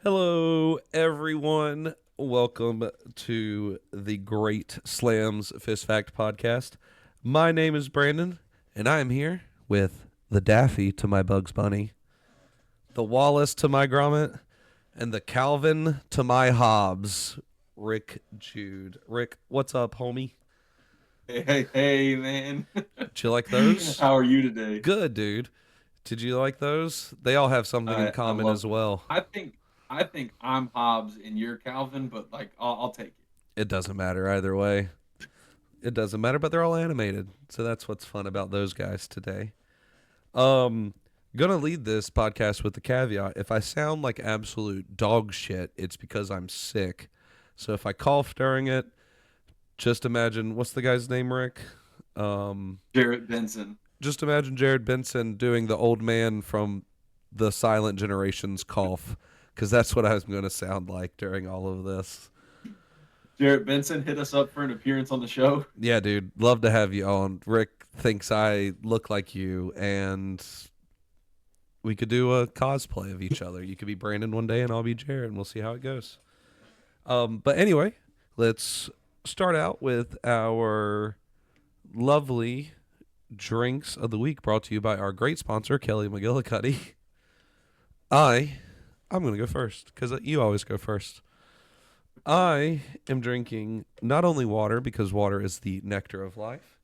Hello, everyone. Welcome to the Great Slams Fist Fact Podcast. My name is Brandon, and I am here with the Daffy to my Bugs Bunny, the Wallace to my Gromit, and the Calvin to my Hobbs, Rick Jude. Rick, what's up, homie? Hey, man. Did you like those? How are you today? Good, dude. Did you like those? They all have something in I common love as them. well. I think I'm Hobbs and you're Calvin, but I'll take it. It doesn't matter either way. It doesn't matter, but they're all animated. So that's what's fun about those guys today. Um gonna lead this podcast with the caveat. If I sound like absolute dog shit, it's because I'm sick. So if I cough during it, just imagine what's the guy's name, Rick? Um Jarrett Benson. just imagine Jared Benson doing the old man from the Silent Generations cough, because that's what I was going to sound like during all of this. Jarrett Benson hit us up for an appearance on the show. Yeah, dude, love to have you on. Rick thinks I look like you, and we could do a cosplay of each other. You could be Brandon one day, and I'll be Jared, and we'll see how it goes. But anyway, let's start out with our lovely drinks of the week, brought to you by our great sponsor, Kelly McGillicuddy. I, I'm gonna go first because you always go first. I am drinking not only water because water is the nectar of life,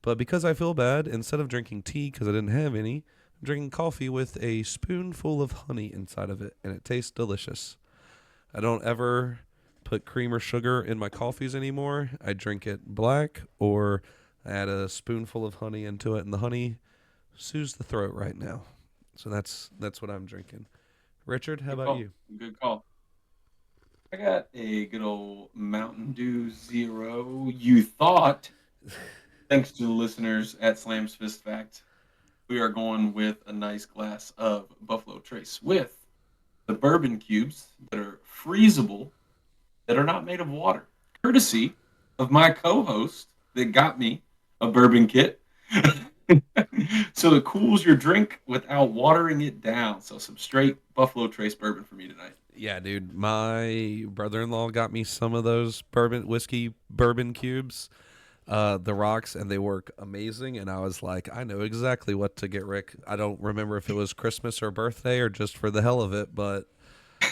but because I feel bad, instead of drinking tea because I didn't have any, I'm drinking coffee with a spoonful of honey inside of it, and it tastes delicious. I don't ever put cream or sugar in my coffees anymore. I drink it black, or I add a spoonful of honey into it, and the honey soothes the throat right now. So that's what I'm drinking. Richard, how Good about call. you? Good call. I got a good old Mountain Dew Zero. You thought, thanks to the listeners at Slam's Fist Fact, we are going with a nice glass of Buffalo Trace with the bourbon cubes that are freezable, that are not made of water, courtesy of my co-host that got me a bourbon kit. So it cools your drink without watering it down. So some straight Buffalo Trace bourbon for me tonight. Yeah, dude. My brother-in-law got me some of those bourbon cubes, the rocks, and they work amazing. And I was like, I know exactly what to get Rick. I don't remember if it was Christmas or birthday or just for the hell of it, but I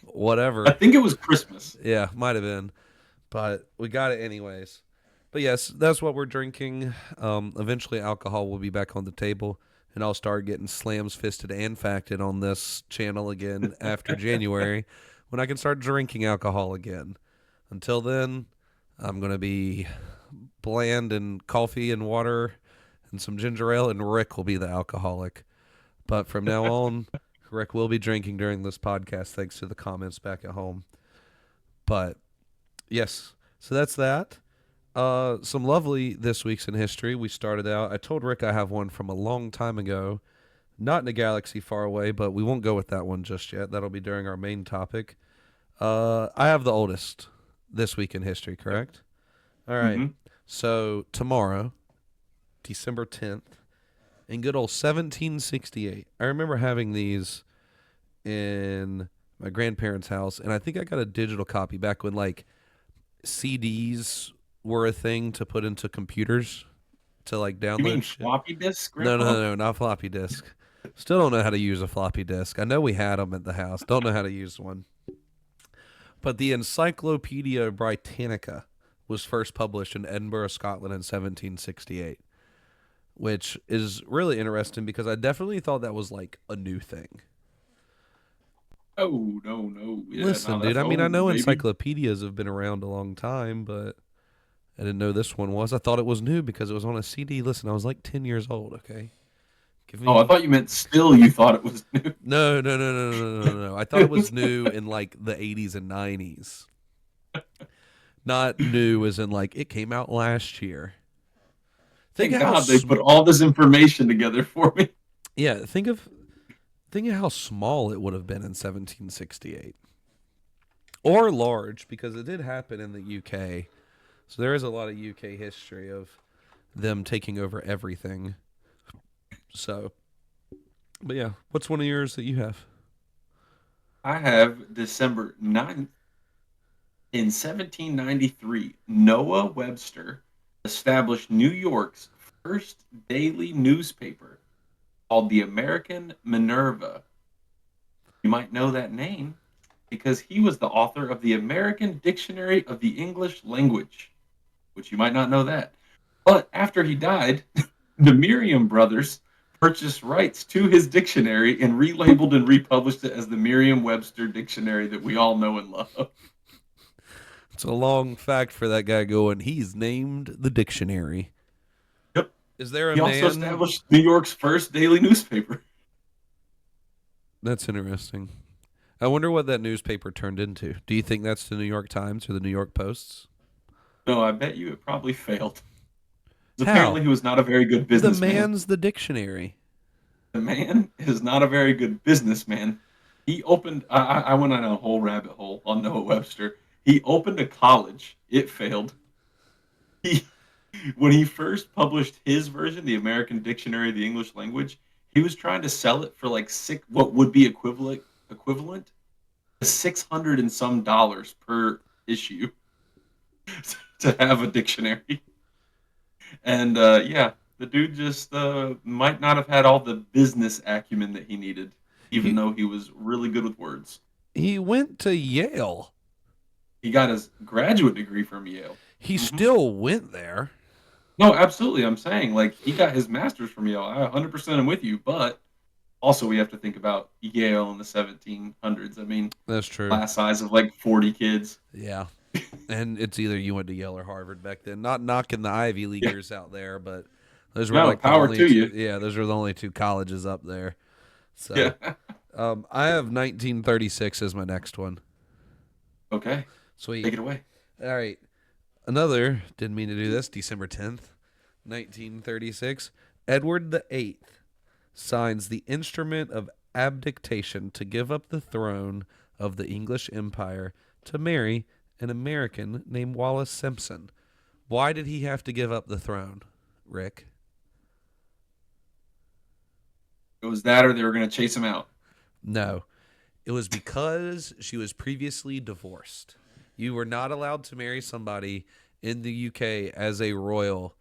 whatever. think it was Christmas. Yeah, might have been, but we got it anyways. But yes, that's what we're drinking. Eventually, alcohol will be back on the table, and I'll start getting slams fisted and facted on this channel again after January, when I can start drinking alcohol again. Until then, I'm gonna be bland and coffee and water and some ginger ale, and Rick will be the alcoholic. But from now on, Rick will be drinking during this podcast, thanks to the comments back at home. But yes, so that's that. Some lovely this week's in history. We started out. I told Rick I have one from a long time ago, not in a galaxy far away, but we won't go with that one just yet. That'll be during our main topic. I have the oldest this week in history, correct? All right. Mm-hmm. So tomorrow, December 10th, in good old 1768. I remember having these in my grandparents' house, and I think I got a digital copy back when like CDs were a thing to put into computers to like You mean download shit. floppy disk, No, no, Grandpa? no, no, not floppy disk. Still don't know how to use a floppy disk. I know we had them at the house. Don't know how to use one. But the Encyclopedia Britannica was first published in Edinburgh, Scotland in 1768, which is really interesting because I definitely thought that was like a new thing. Oh no, no, yeah, no, Listen, dude, that's I mean, I old, know baby. encyclopedias have been around a long time, but I didn't know this one was. I thought it was new because it was on a CD. Listen, I was like 10 years old, okay? Give Oh, I me. thought you meant still. You thought it was new. No, no, no, no, no, no, no, no. I thought it was new in like the 80s and 90s. Not new as in like it came out last year. Think Thank of how God they put all this information together for me. yeah, think of how small it would have been in 1768. Or large because it did happen in the UK. So there is a lot of UK history of them taking over everything. So, but yeah, what's one of yours that you have? I have December 9th. In 1793, Noah Webster established New York's first daily newspaper called the American Minerva. You might know that name because he was the author of the American Dictionary of the English Language, which you might not know that. But after he died, the Merriam brothers purchased rights to his dictionary and relabeled and republished it as the Merriam-Webster dictionary that we all know and love. It's a long fact for that guy going, he's named the dictionary. Yep. Is there a He also man? established New York's first daily newspaper. That's interesting. I wonder what that newspaper turned into. Do you think that's the New York Times or the New York Posts? No, I bet you it probably failed. 'Cause How? apparently he was not a very good The businessman. man's the dictionary. The man is not a very good businessman. He opened. I went on a whole rabbit hole on Noah Webster. He opened a college. It failed. He, when he first published his version, the American Dictionary of the English Language, he was trying to sell it for like what would be equivalent to $600 and some dollars per issue to have a dictionary. And yeah, the dude just might not have had all the business acumen that he needed, even He though he was really good with words. he went to Yale. He got his graduate degree from Yale. He Hmm. still went there. No, absolutely. I'm saying like he got his master's from Yale. I 100% am with you, but also we have to think about Yale in the 1700s. I mean, That's true. class size of like 40 kids. Yeah. And it's either you went to Yale or Harvard back then. Not knocking the Ivy Yeah, Leaguers out there, but those were no like the power only to two. you. Yeah, those were the only two colleges up there. Yeah. So, I have 1936 as my next one. Okay, Sweet. take it away. All right. Another, didn't mean to do this, December 10th, 1936. Edward the Eighth signs the instrument of abdication to give up the throne of the English Empire to marry an American named Wallace Simpson. Why did he have to give up the throne, Rick? It was that, or they were going to chase him out. No, it was because she was previously divorced. You were not allowed to marry somebody in the UK as a royal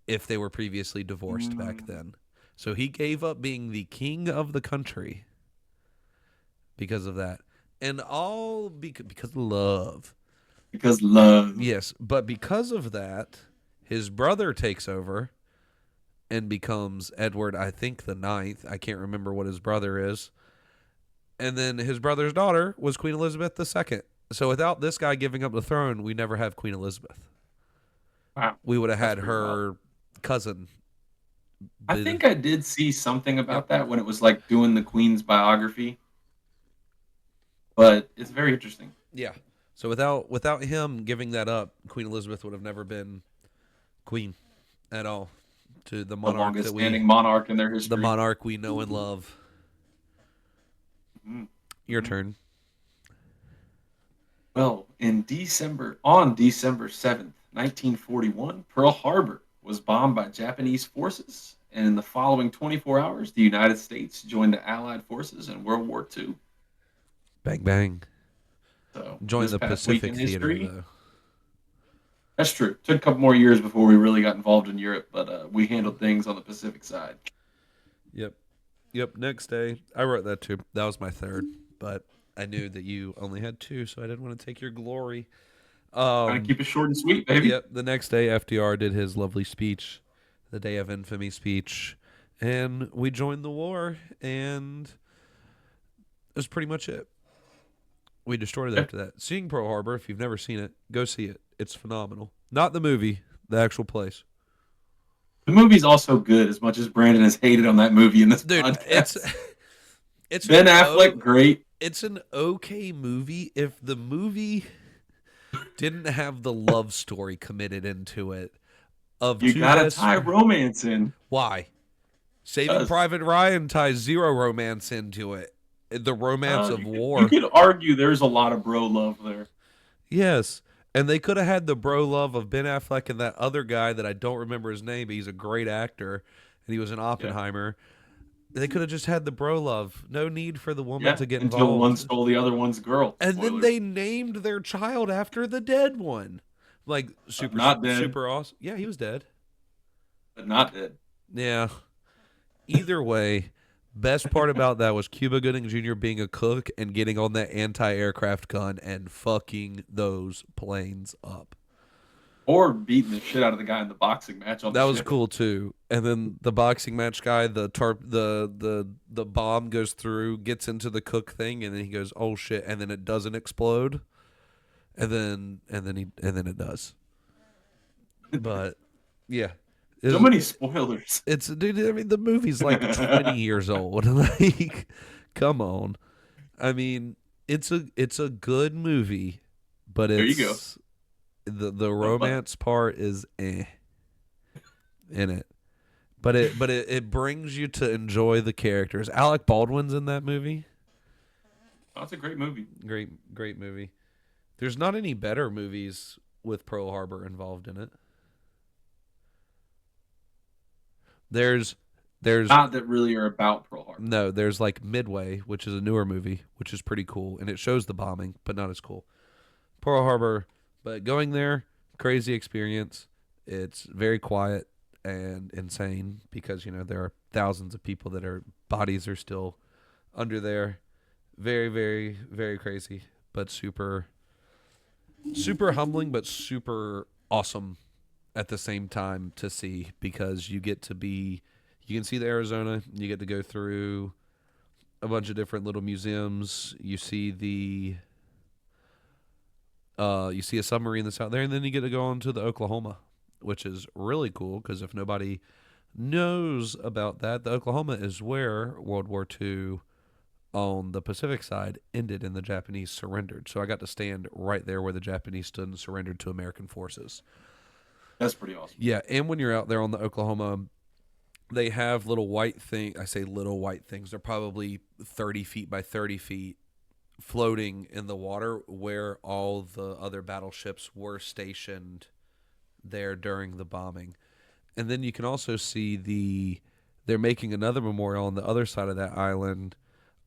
if they were previously divorced back Mm, then. So he gave up being the king of the country because of that. And all because of love. because love. Yes, but because of that, his brother takes over and becomes Edward, I think the ninth. I can't remember what his brother is. And then his brother's daughter was Queen Elizabeth II. So without this guy giving up the throne, we never have Queen Elizabeth. Wow, We would have that's had pretty wild. her cousin. I The think I did see something Yep. about that when it was like doing the Queen's biography, but it's very interesting. Yeah. So without him giving that up, Queen Elizabeth would have never been queen at all to The longest we standing monarch in their the history. monarch we know and love. Mhm, Your mhm. turn. Well, on December 7th, 1941, Pearl Harbor was bombed by Japanese forces, and in the following 24 hours, the United States joined the Allied forces in World War II. Bang bang. So, Join this the past week Pacific in Theater history, though. that's true. Took a couple more years before we really got involved in Europe, but we handled things on the Pacific side. Yep. Yep. Next day. I wrote that too. That was my third, but I knew that you only had two, so I didn't want to take your glory. Trying to Um keep it short and sweet, baby. yep, the next day FDR did his lovely speech, the day of infamy speech, and we joined the war, and that's pretty much it. We destroyed it Yeah. after that. Seeing Pearl Harbor, if you've never seen it, go see it. It's phenomenal. Not the movie, the actual place. The movie's also good, as much as Brandon has hated on that movie in this Dude, it's podcast. it's Ben an Affleck, great. it's an okay movie if the movie didn't have the love story committed into it of You two gotta best. tie romance in. Why? Saving Because Private Ryan ties zero romance into it. The romance of you war. could argue there's a lot of bro love there. Yes. And they could have had the bro love of Ben Affleck and that other guy that I don't remember his name, but he's a great actor and he was in Yeah. Oppenheimer. They could have just had the bro love. No need for the woman Yeah, to get until one involved. stole the other one's girl. And then Spoilers. they named their child after the dead one. Like Not dead, super awesome. Yeah, he was dead. but not dead. Yeah. Either way, best part about that was Cuba Gooding Jr. being a cook and getting on that anti-aircraft gun and fucking those planes up. Or beating the shit out of the guy in the boxing match on the That was ship. cool too. And then the boxing match guy, the bomb goes through, gets into the cook thing, and then he goes, "Oh shit!" And then it doesn't explode, and then it does. But yeah, So is many spoilers. it's dude. I mean, the movie's like 20 years old. Like, come on. I mean, it's a good movie, but There you go. it's the No, but romance part is in it. But it brings you to enjoy the characters. Alec Baldwin's in that movie. that's a great movie. Great movie. There's not any better movies with Pearl Harbor involved in it. There's there's Not that really are about Pearl Harbor. no, there's like Midway, which is a newer movie, which is pretty cool, and it shows the bombing, but not as cool. Pearl Harbor, but going there, crazy experience. It's very quiet and insane because there are thousands of people that are bodies are still under there. Very, very, very crazy, but super humbling, but super awesome at the same time to see because you can see the Arizona, you get to go through a bunch of different little museums. You see a submarine that's out there, and then you get to go on to the Oklahoma, which is really cool because if nobody knows about that, the Oklahoma is where World War II on the Pacific side ended and the Japanese surrendered. So I got to stand right there where the Japanese stood and surrendered to American forces. That's pretty awesome. Yeah, and when you're out there on the Oklahoma, they have little white thing. I say little white things. They're probably 30 feet by 30 feet floating in the water where all the other battleships were stationed there during the bombing. And then you can also see they're making another memorial on the other side of that island.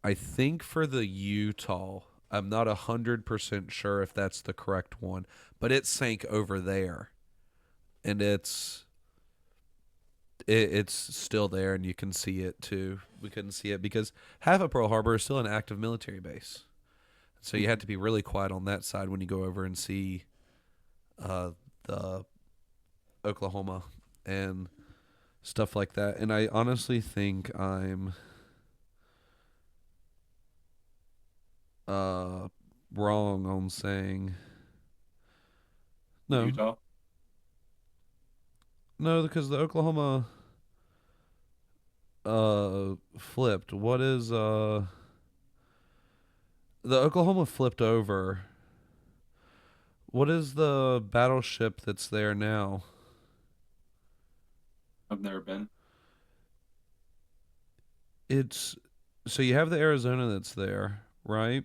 I think for the Utah. I'm not 100% sure if that's the correct one, but it sank over there, and it's still there, and you can see it too. We couldn't see it because half of Pearl Harbor is still an active military base, so you have to be really quiet on that side when you go over and see the Oklahoma and stuff like that. And I honestly think I'm uh, wrong on saying no, Utah. no, because the Oklahoma flipped. What is the Oklahoma flipped over? What is the battleship that's there now? I've never been. It's so you have the Arizona that's there, right?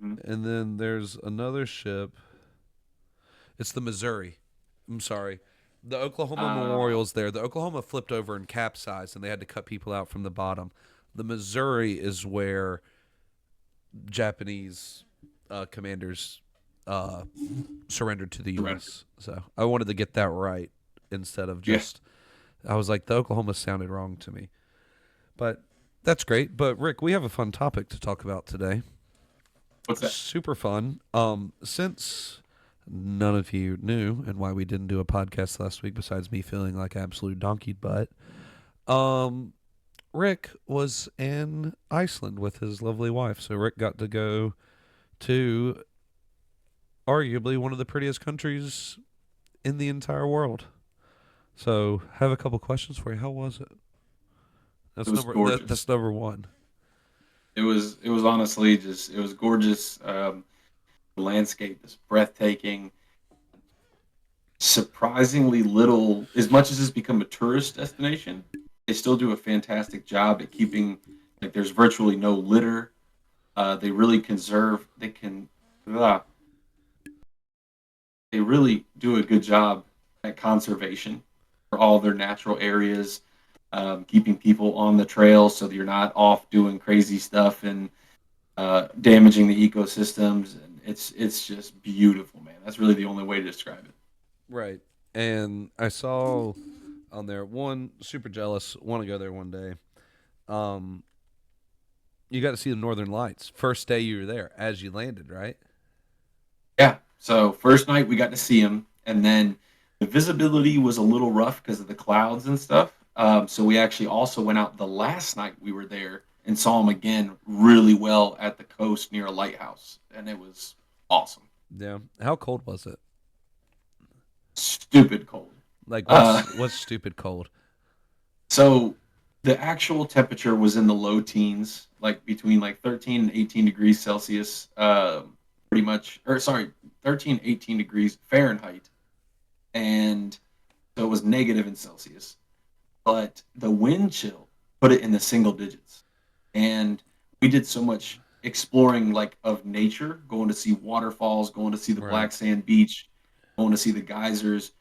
Hmm. And then there's another ship. It's the Missouri. I'm sorry. The Oklahoma Uh, Memorial's there. The Oklahoma flipped over and capsized, and they had to cut people out from the bottom. The Missouri is where Japanese commanders uh, surrendered to the surrender. U.S. So I wanted to get that right instead of Yeah. just. I was like, the Oklahoma sounded wrong to me. But that's great. But Rick, we have a fun topic to talk about today. What's that? Super fun. Since none of you knew and why we didn't do a podcast last week, besides me feeling like absolute donkey butt, um, Rick was in Iceland with his lovely wife. So Rick got to go to arguably one of the prettiest countries in the entire world. So, have a couple questions for you. How was it? It was gorgeous. That's number one. It was honestly just it was gorgeous. The landscape is breathtaking. Surprisingly little. As much as it's become a tourist destination, they still do a fantastic job at keeping like there's virtually no litter. They really conserve. Ah, they really do a good job at conservation for all their natural areas. keeping people on the trail so that you're not off doing crazy stuff and damaging the ecosystems. And it's just beautiful, man. That's really the only way to describe it. Right. And I saw on there one super jealous. Want to go there one day. Um, you got to see the Northern Lights first day you were there as you landed, right? Yeah. So first night we got to see them, and then the visibility was a little rough because of the clouds and stuff. So we actually also went out the last night we were there and saw them again really well at the coast near a lighthouse, and it was awesome. Yeah. How cold was it? Stupid cold. Like Uh, what's stupid cold? so the actual temperature was in the low teens, like between like 13 and 18 degrees Celsius, pretty much, or sorry, 13, 18 degrees Fahrenheit. And so it was negative in Celsius. But the wind chill put it in the single digits. And we did so much exploring like of nature, going to see waterfalls, going to see the Right. black sand beach, going to see the geysers.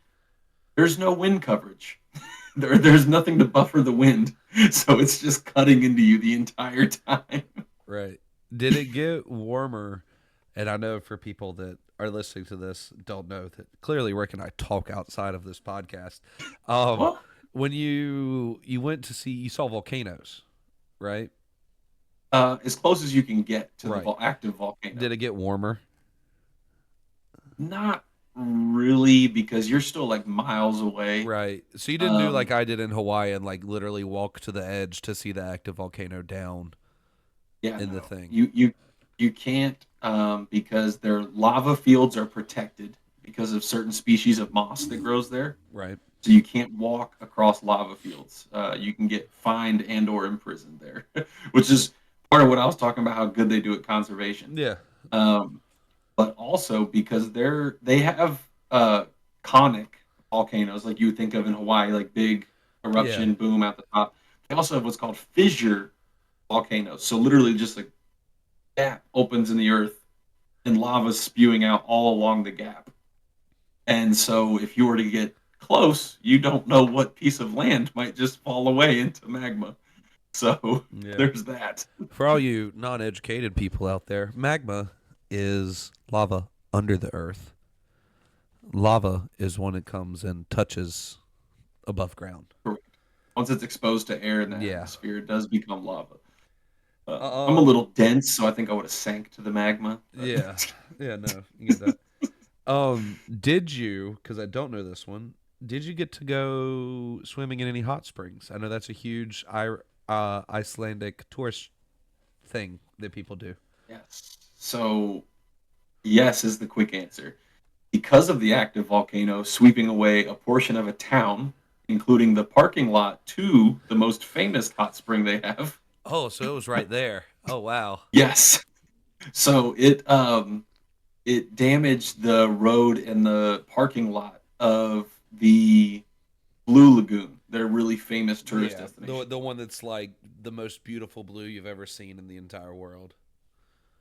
There's no wind coverage. There's nothing to buffer the wind. So it's just cutting into you the entire time. Right. Did it get warmer? And I know for people that are listening to this don't know that clearly Rick and I talk outside of this podcast. Um, Well, when you went to see you saw volcanoes, right? as close as you can get to the Right. active volcano. Did it get warmer? Not really, because you're still like miles away. Right. So you didn't do like Um, I did in Hawaii and like literally walk to the edge to see the active volcano down yeah, in the no, thing. you can't, because their lava fields are protected because of certain species of moss that grows there. Right. So you can't walk across lava fields. You can get fined and or imprisoned there, which is part of what I was talking about. How good they do at conservation. Yeah. Um, but also because they have conic volcanoes like you would think of in Hawaii, like big Yeah. eruption boom at the top. They also have what's called fissure volcanoes. So literally just a gap opens in the earth and lava spewing out all along the gap. And so if you were to get close, you don't know what piece of land might just fall away into magma. So Yeah. there's that. For all you non-educated people out there, magma is lava under the earth. Lava is when it comes and touches above ground. Correct. Once it's exposed to air in the Yeah. atmosphere, it does become lava. I'm a little Um. dense, so I think I would have sank to the magma. But Yeah. Yeah. No, you get that. Did you? Because I don't know this one. Did you get to go swimming in any hot springs? I know that's a huge Icelandic tourist thing that people do. yes. So yes is the quick answer. Because of the active volcano sweeping away a portion of a town, including the parking lot to the most famous hot spring they have. Oh, so it was right there. Oh, wow. Yes. So it damaged the road and the parking lot of the Blue Lagoon, their really famous tourist Yeah, the destination. the one that's like the most beautiful blue you've ever seen in the entire world.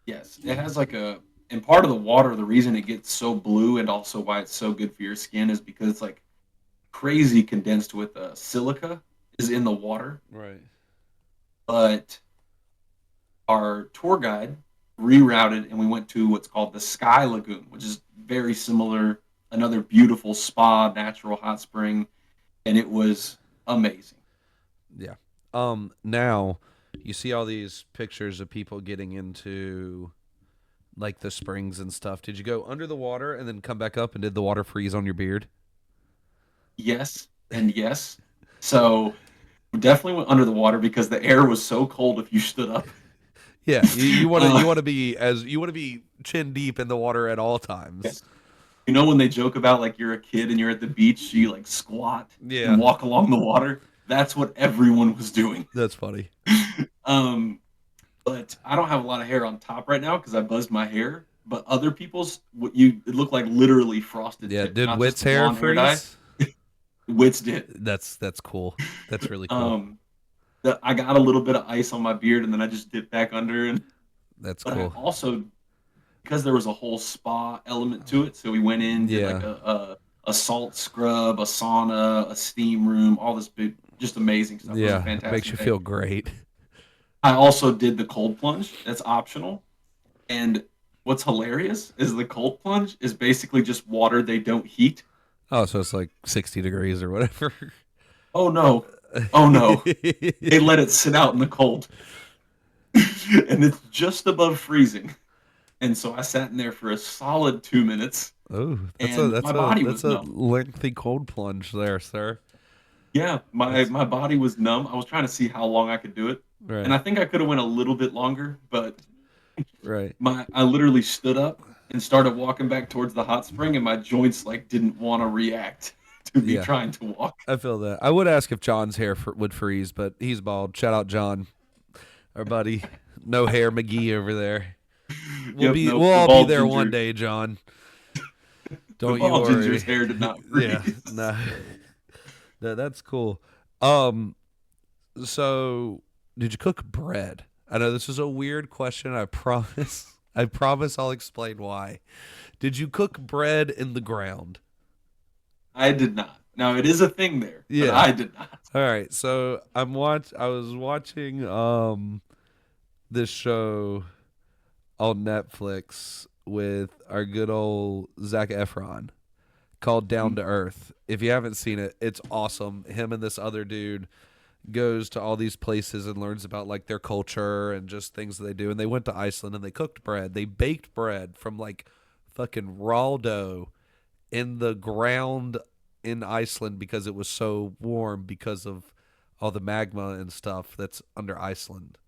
Yes, it has like a, and part of the water, the reason it gets so blue and also why it's so good for your skin is because it's like crazy condensed with silica is in the water. Right. But our tour guide rerouted and we went to what's called the Sky Lagoon, which is very similar, another beautiful spa, natural hot spring, and it was amazing. Yeah. Now you see all these pictures of people getting into like the springs and stuff. Did you go under the water and then come back up and did the water freeze on your beard? Yes, and yes. So we definitely went under the water because the air was so cold if you stood up. Yeah, you want to uh, you want to be as you want to be chin deep in the water at all times. yes. You know when they joke about like you're a kid and you're at the beach, so you like squat and Yeah, walk along the water? That's what everyone was doing. that's funny. Um, but I don't have a lot of hair on top right now because I buzzed my hair. But other people's, what you it looked like literally frosted Yeah, tips, did not just Wit's the hair blonde hair dye. freeze? Wits did. That's cool. That's really cool. Um, I got a little bit of ice on my beard and then I just dipped back under. And That's but I cool. also, because there was a whole spa element to it, so we went in, did like Yeah. a salt scrub, a sauna, a steam room, all this big just amazing stuff. It was a Yeah, makes fantastic you day. feel great. I also did the cold plunge. That's optional. And what's hilarious is the cold plunge is basically just water they don't heat. Oh, so it's like 60 degrees or whatever. Oh no. Oh no. They let it sit out in the cold. And it's just above freezing. And so I sat in there for a solid 2 minutes Oh, and my body that's was a numb. lengthy cold plunge there, sir. Yeah, my That's my body was numb. I was trying to see how long I could do it. And right, I think I could have went a little bit longer, but right. my I literally stood up and started walking back towards the hot spring and my joints like didn't want to react to me Yeah, trying to walk. I feel that. I would ask if John's hair would freeze, but he's bald. Shout out John, our buddy, no hair McGee over there. Yep, We'll nope. all be there one day, John. The Don't you bald ginger's worry. hair did not Yeah, freeze. nah, that's cool. Um, so did you cook bread? I know this is a weird question. I promise. I promise I'll explain why. Did you cook bread in the ground? I did not. Now it is a thing there, but Yeah. I did not. All right. So I was watching this show on Netflix with our good old Zac Efron called Down to Earth. If you haven't seen it, it's awesome. Him and this other dude goes to all these places and learns about like their culture and just things that they do. And they went to Iceland and they cooked bread. They baked bread from like fucking raw dough in the ground in Iceland because it was so warm because of all the magma and stuff that's under Iceland.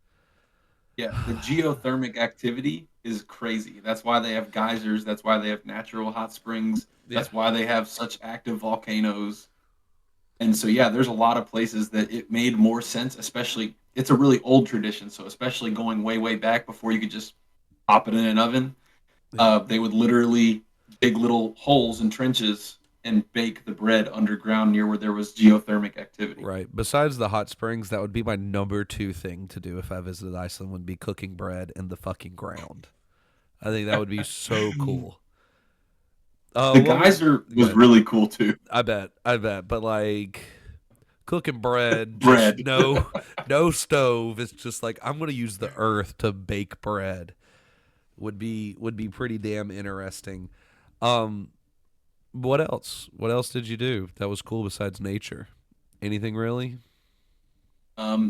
Yeah, the geothermic activity is crazy. That's why they have geysers. That's why they have natural hot springs. Yeah. That's why they have such active volcanoes. And so, yeah, there's a lot of places that it made more sense, especially, it's a really old tradition. So, especially going way, way back before you could just pop it in an oven, Yeah. they would literally dig little holes and trenches and bake the bread underground near where there was geothermic activity. Right. Besides the hot springs, that would be my number two thing to do if I visited Iceland would be cooking bread in the fucking ground. I think that would be so cool. The What was geyser was good? really cool too. I bet. But like cooking bread, just Bread. no stove. It's just like I'm gonna use the earth to bake bread. Would be pretty damn interesting. Um, what else? What else did you do that was cool besides nature? Anything really?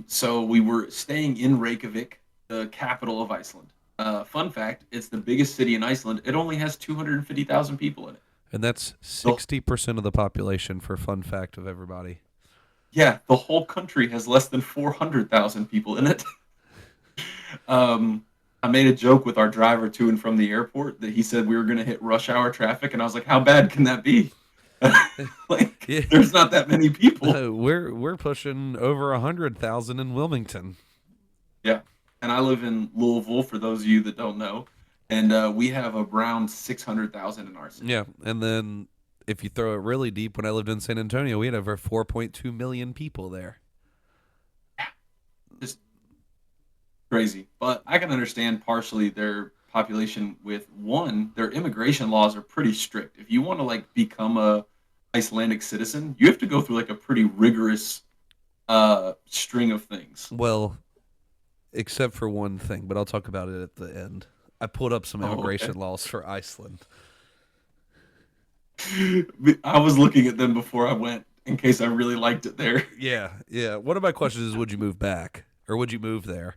So we were staying in Reykjavik, the capital of Iceland. Fun fact: it's the biggest city in Iceland. It only has 250,000 people in it. And that's The, 60% of the population for fun fact of everybody. yeah, the whole country has less than 400,000 people in it. I made a joke with our driver to and from the airport that he said we were going to hit rush hour traffic, and I was like, "How bad can that be?" Like, Yeah. there's not that many people. We're pushing over 100,000 in Wilmington. Yeah, and I live in Louisville. For those of you that don't know, and we have around 600,000 in our city. Yeah, and then if you throw it really deep, when I lived in San Antonio, we had over 4.2 million people there. Just crazy. But I can understand partially their population with one, their immigration laws are pretty strict. If you want to like become a Icelandic citizen, you have to go through like a pretty rigorous string of things. Well, except for one thing, but I'll talk about it at the end. I pulled up some Oh, immigration laws for Iceland. okay. I was looking at them before I went in case I really liked it there. Yeah, yeah. One of my questions is, would you move back or would you move there?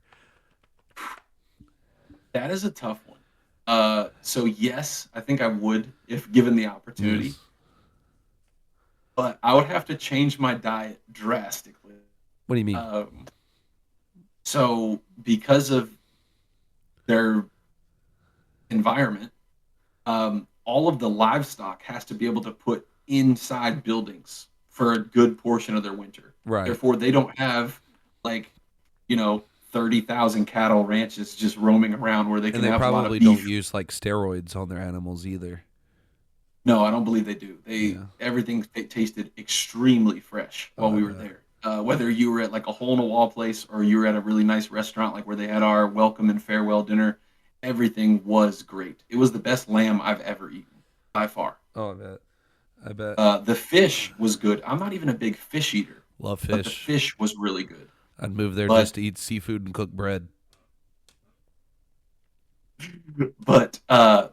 That is a tough one. So yes, I think I would if given the opportunity, Yes. but I would have to change my diet drastically. What do you mean? Um, so because of their environment, all of the livestock has to be able to put inside buildings for a good portion of their winter. Right. Therefore, they don't have like, 30,000 cattle ranches just roaming around where they And can they have a lot of probably don't beef. use like steroids on their animals either. No, I don't believe they do. Yeah. Everything tasted extremely fresh while I we were bet. there. Whether you were at like a hole in the wall place or you were at a really nice restaurant like where they had our welcome and farewell dinner, everything was great. It was the best lamb I've ever eaten by far. Oh, I bet. I bet. The fish was good. I'm not even a big fish eater, Love but the fish. fish was really good. I'd move there just But to eat seafood and cook bread.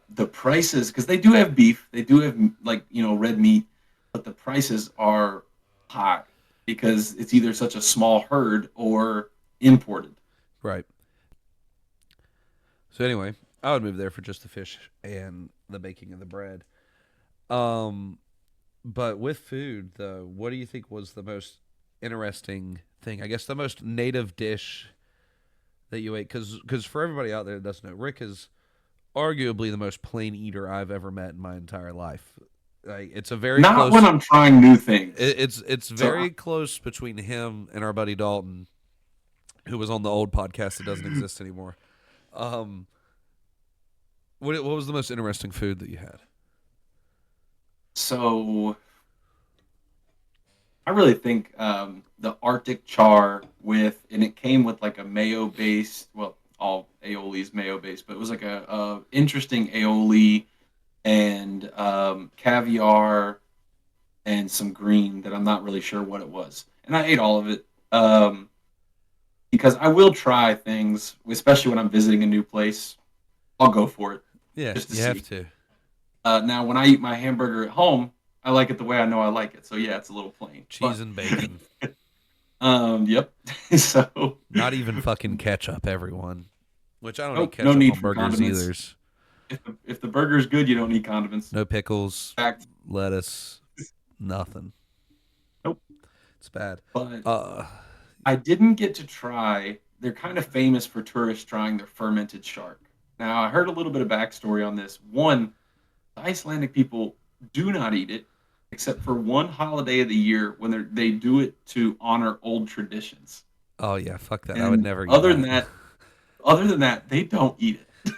the prices, because they do have beef, they do have like red meat, but the prices are high because it's either such a small herd or imported. Right. So anyway, I would move there for just the fish and the baking of the bread. Um, but with food, though, what do you think was the most interesting thing? I guess the most native dish that you ate, because for everybody out there that doesn't know, Rick is arguably the most plain eater I've ever met in my entire life. Like it's a very Not when close. I'm trying new things. It's So very close between him and our buddy Dalton, who was on the old podcast that doesn't exist anymore. Um, what was the most interesting food that you had? so I really think the Arctic char and it came with like a mayo based, well, all aioli is mayo based, but it was like a interesting aioli and caviar and some green that I'm not really sure what it was. And I ate all of it because I will try things, especially when I'm visiting a new place. I'll go for it Yeah, just to you have see. to. Now, when I eat my hamburger at home, I like it the way I know I like it. So yeah, it's a little plain, Cheese but and bacon. yep. So Not even fucking ketchup, everyone. Which I don't eat nope, no ketchup need on for burgers condiments. either. If the burger is good, you don't need condiments. No pickles, In fact, lettuce, nothing. nope. It's bad. But Uh, I didn't get to try. They're kind of famous for tourists trying their fermented shark. Now, I heard a little bit of backstory on this. One, the Icelandic people do not eat it, except for one holiday of the year when they do it to honor old traditions. oh yeah, fuck that. I would And never eat other than that. that, other than that, they don't eat it.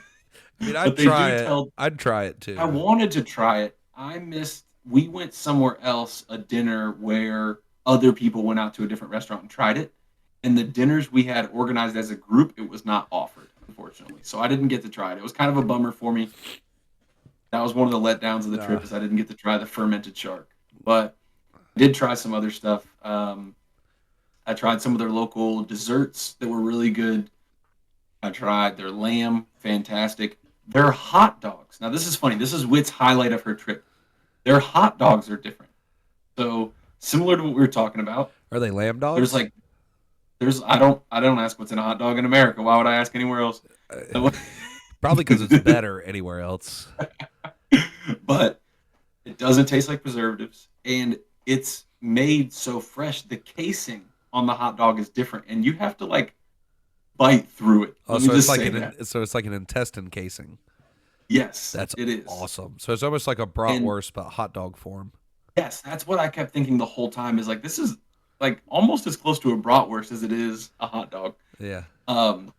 I mean, But I'd they try do it. tell. I'd try it I too. wanted to try it. I missed. We went somewhere else, a dinner where other people went out to a different restaurant and tried it. And the dinners we had organized as a group, it was not offered, unfortunately. So I didn't get to try it. It was kind of a bummer for me. That was one of the letdowns of the Uh, trip is I didn't get to try the fermented shark. But I did try some other stuff. I tried some of their local desserts that were really good. I tried their lamb, fantastic. Their hot dogs. Now this is funny. This is Wit's highlight of her trip. Their hot dogs are different. So similar to what we were talking about. are they lamb There's dogs? like there's I don't ask what's in a hot dog in America. Why would I ask anywhere else? Uh, Probably because it's better anywhere else. But it doesn't taste like preservatives, and it's made so fresh. The casing on the hot dog is different, and you have to like bite through it. Oh, Let me so it's just like say that. an intestine casing. Yes, That's it is. awesome. So it's almost like a And bratwurst but hot dog form. yes, that's what I kept thinking the whole time. Is like this is like almost as close to a bratwurst as it is a hot dog. Yeah. Um,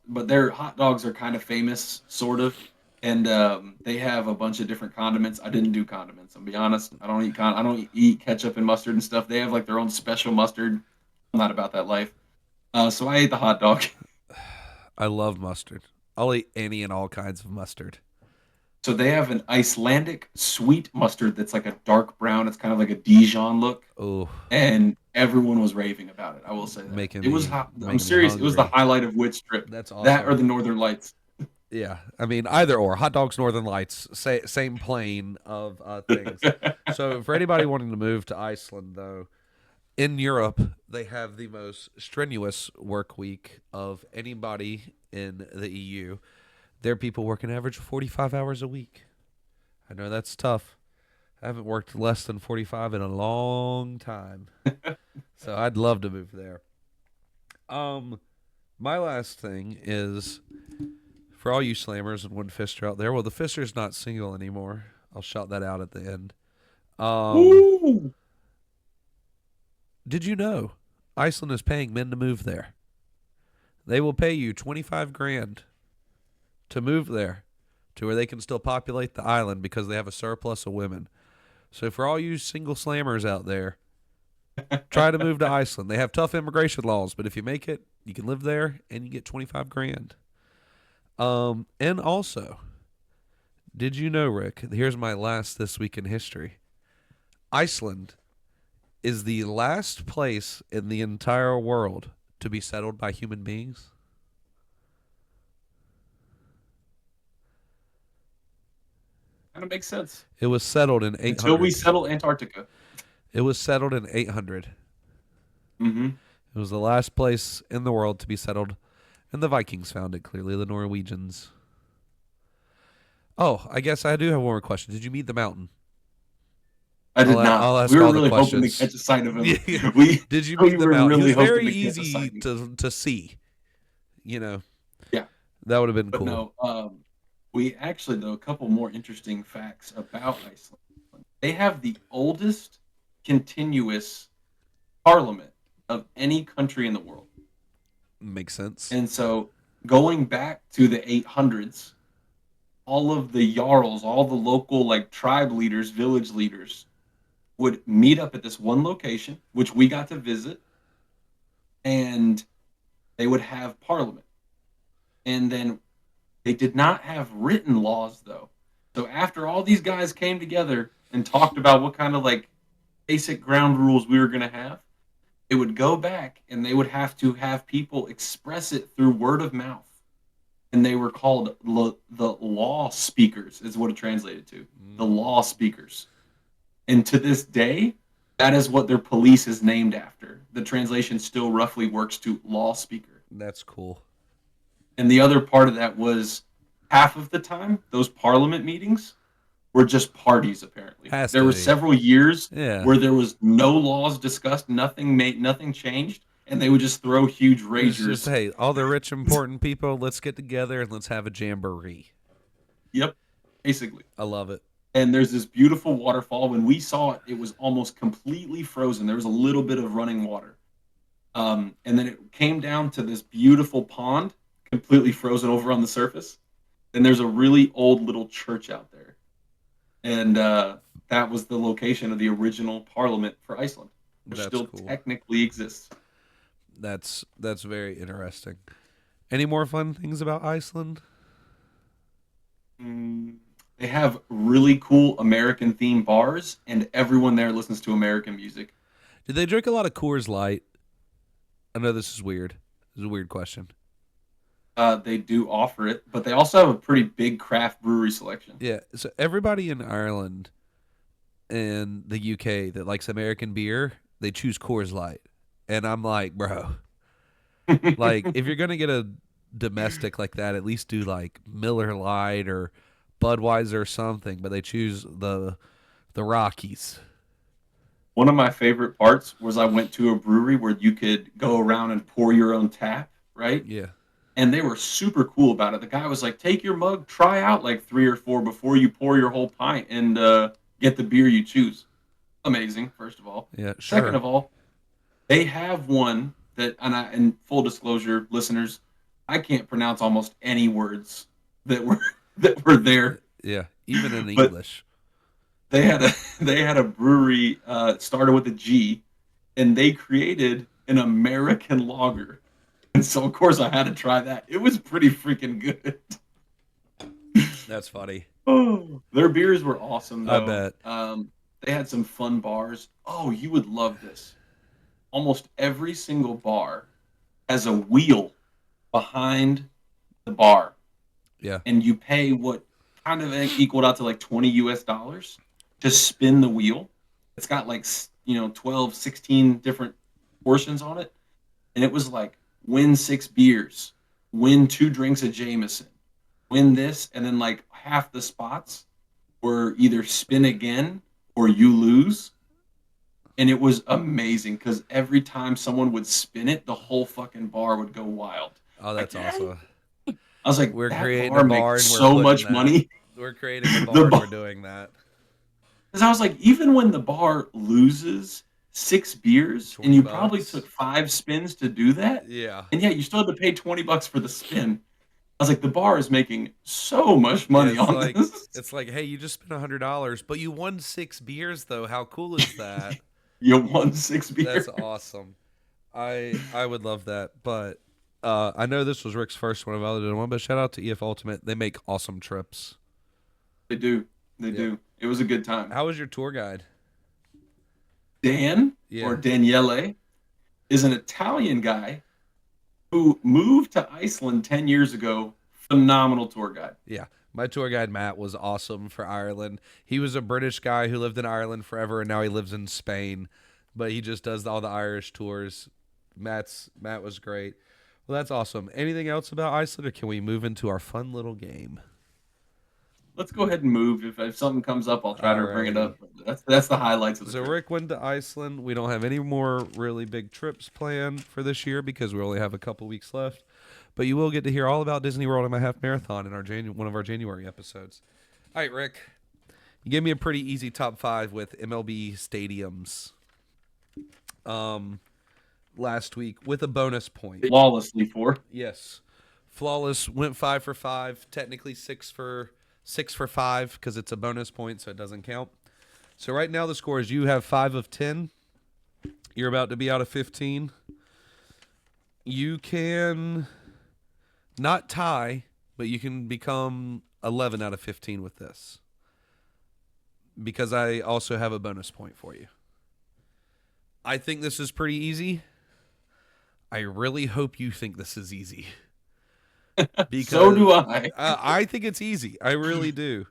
but their hot dogs are kind of famous, sort of, and they have a bunch of different condiments. I didn't do condiments. I'll be honest. I don't eat ketchup and mustard and stuff. They have like their own special mustard. I'm not about that life. So I ate the hot dog. I love mustard. I'll eat any and all kinds of mustard. So they have an Icelandic sweet mustard that's like a dark brown. It's kind of like a Dijon look, Oh, and everyone was raving about it. I will say that making it was. me I'm making me serious. It was the hungry. highlight of Wit's trip. That's That or awesome. the Northern Lights. Yeah, I mean either or. Hot dogs, Northern Lights, same plane of things. So for anybody wanting to move to Iceland, though, in Europe they have the most strenuous work week of anybody in the EU. Their people work an average of 45 hours a week. I know that's tough. I haven't worked less than 45 in a long time. So I'd love to move there. Um, my last thing is for all you slammers and one fister out there. Well, the fister's not single anymore. I'll shout that out at the end. Um, Woo! did you know Iceland is paying men to move there? They will pay you 25 grand to move there to where they can still populate the island because they have a surplus of women. So for all you single slammers out there, try to move to Iceland. They have tough immigration laws, but if you make it, you can live there and you get 25 grand. And also, did you know, Rick? Here's my last this week in history. Iceland is the last place in the entire world to be settled by human beings. Kind of makes sense. It was settled in Until we 800. settle Antarctica. It was settled in 800. Mm-hmm. It was the last place in the world to be settled, and the Vikings found it, clearly, the Norwegians. Oh, I guess I do have one more question. Did you meet the mountain? I did not. I'll We ask were all the really hoping to questions. catch a sight of him. We Did you we meet the were mountain? He really was hoping very to catch a easy sighting. to see. You know, Yeah, that would have been but cool. no. We actually though a couple more interesting facts about Iceland. They have the oldest continuous parliament of any country in the world. Makes sense. And so going back to the 800s, all of the jarls, all the local like tribe leaders, village leaders would meet up at this one location, which we got to visit, and they would have parliament. And then they did not have written laws though. So after all these guys came together and talked about what kind of like basic ground rules we were going to have, it would go back and they would have to have people express it through word of mouth. And they were called the law speakers, is what it translated to. The law speakers. And to this day, that is what their police is named after. The translation still roughly works to law speaker. That's cool. And the other part of that was half of the time, those parliament meetings were just parties, apparently. Has There to were be. several years Yeah. where there was no laws discussed, nothing changed, and they would just throw huge It's just, ragers. hey, all the rich, important people, let's get together and let's have a jamboree. Yep, basically. I love it. And there's this beautiful waterfall. When we saw it, it was almost completely frozen. There was a little bit of running water. And then it came down to this beautiful pond, completely frozen over on the surface. And there's a really old little church out there. And that was the location of the original parliament for Iceland, which That's still cool. technically exists. That's very interesting. Any more fun things about Iceland? Mm, they have really cool American themed bars, and everyone there listens to American music. Did they drink a lot of Coors Light? I know this is weird. This is a weird question. They do offer it, but they also have a pretty big craft brewery selection. Yeah. So everybody in Ireland and the UK that likes American beer, they choose Coors Light. And I'm like, bro, like if you're gonna get a domestic like that, at least do like Miller Lite or Budweiser or something. But they choose the Rockies. One of my favorite parts was I went to a brewery where you could go around and pour your own tap, right? Yeah. And they were super cool about it. The guy was like, "Take your mug, try out like 3 or 4 before you pour your whole pint, and get the beer you choose." Amazing, first of all. Yeah. Second Sure. of all, they have one that, and full disclosure, listeners, I can't pronounce almost any words that were that were there, Yeah. Even in but English. they had a they had a brewery started with a G, and they created an American lager. And so, of course, I had to try that. It was pretty freaking good. That's funny. Oh, their beers were awesome, I though. bet. They had some fun bars. Oh, you would love this. Almost every single bar has a wheel behind the bar, Yeah. and you pay what kind of equaled out to like 20 US dollars to spin the wheel. It's got like 12, 16 different portions on it, and it was like win 6 beers, win 2 drinks of Jameson, win this, and then like half the spots were either spin again or you lose. And it was amazing because every time someone would spin it, the whole fucking bar would go wild. Oh, Like, that's awesome. I was like, We're that creating a bar makes bar and we're so putting much that. money. We're creating a The bar and bar, we're doing that. because I was like, even when the bar loses 6 beers, and 20 you probably bucks. took 5 spins to do that, Yeah. and yeah, you still had to pay $20 for the spin. I was like, the bar is making so much Yeah, money on this. it's like, hey, you just spent $100, but you won 6 beers though. How cool is that? You won six That's beers. awesome. I would love that. But I know this was Rick's first one. I've only done one, but shout out to EF Ultimate. They make awesome trips. They do. They Yeah. do. It was a good time. How was your tour guide? Dan, Yeah. or Daniele, is an Italian guy who moved to Iceland 10 years ago. Phenomenal tour guide. Yeah. My tour guide Matt was awesome for Ireland. He was a British guy who lived in Ireland forever and now he lives in Spain, but he just does all the Irish tours. Matt was great. Well, that's awesome. Anything else about Iceland or can we move into our fun little game? Let's go ahead and move. If something comes up, I'll try to bring it Alrighty. up. That's the highlights of the So trip. Rick went to Iceland. We don't have any more really big trips planned for this year because we only have a couple weeks left. But you will get to hear all about Disney World and my half marathon in our one of our January episodes. All right, Rick, you gave me a pretty easy top five with MLB stadiums last week with a bonus point. Flawlessly for. Yes, flawless went 5 for 5. Technically 6 for 5 because it's a bonus point, so it doesn't count. So right now the score is you have 5 of 10. You're about to be out of 15. You can not tie, but you can become 11 out of 15 with this. Because I also have a bonus point for you. I think this is pretty easy. I really hope you think this is easy. Because so do I. I think it's easy. I really do.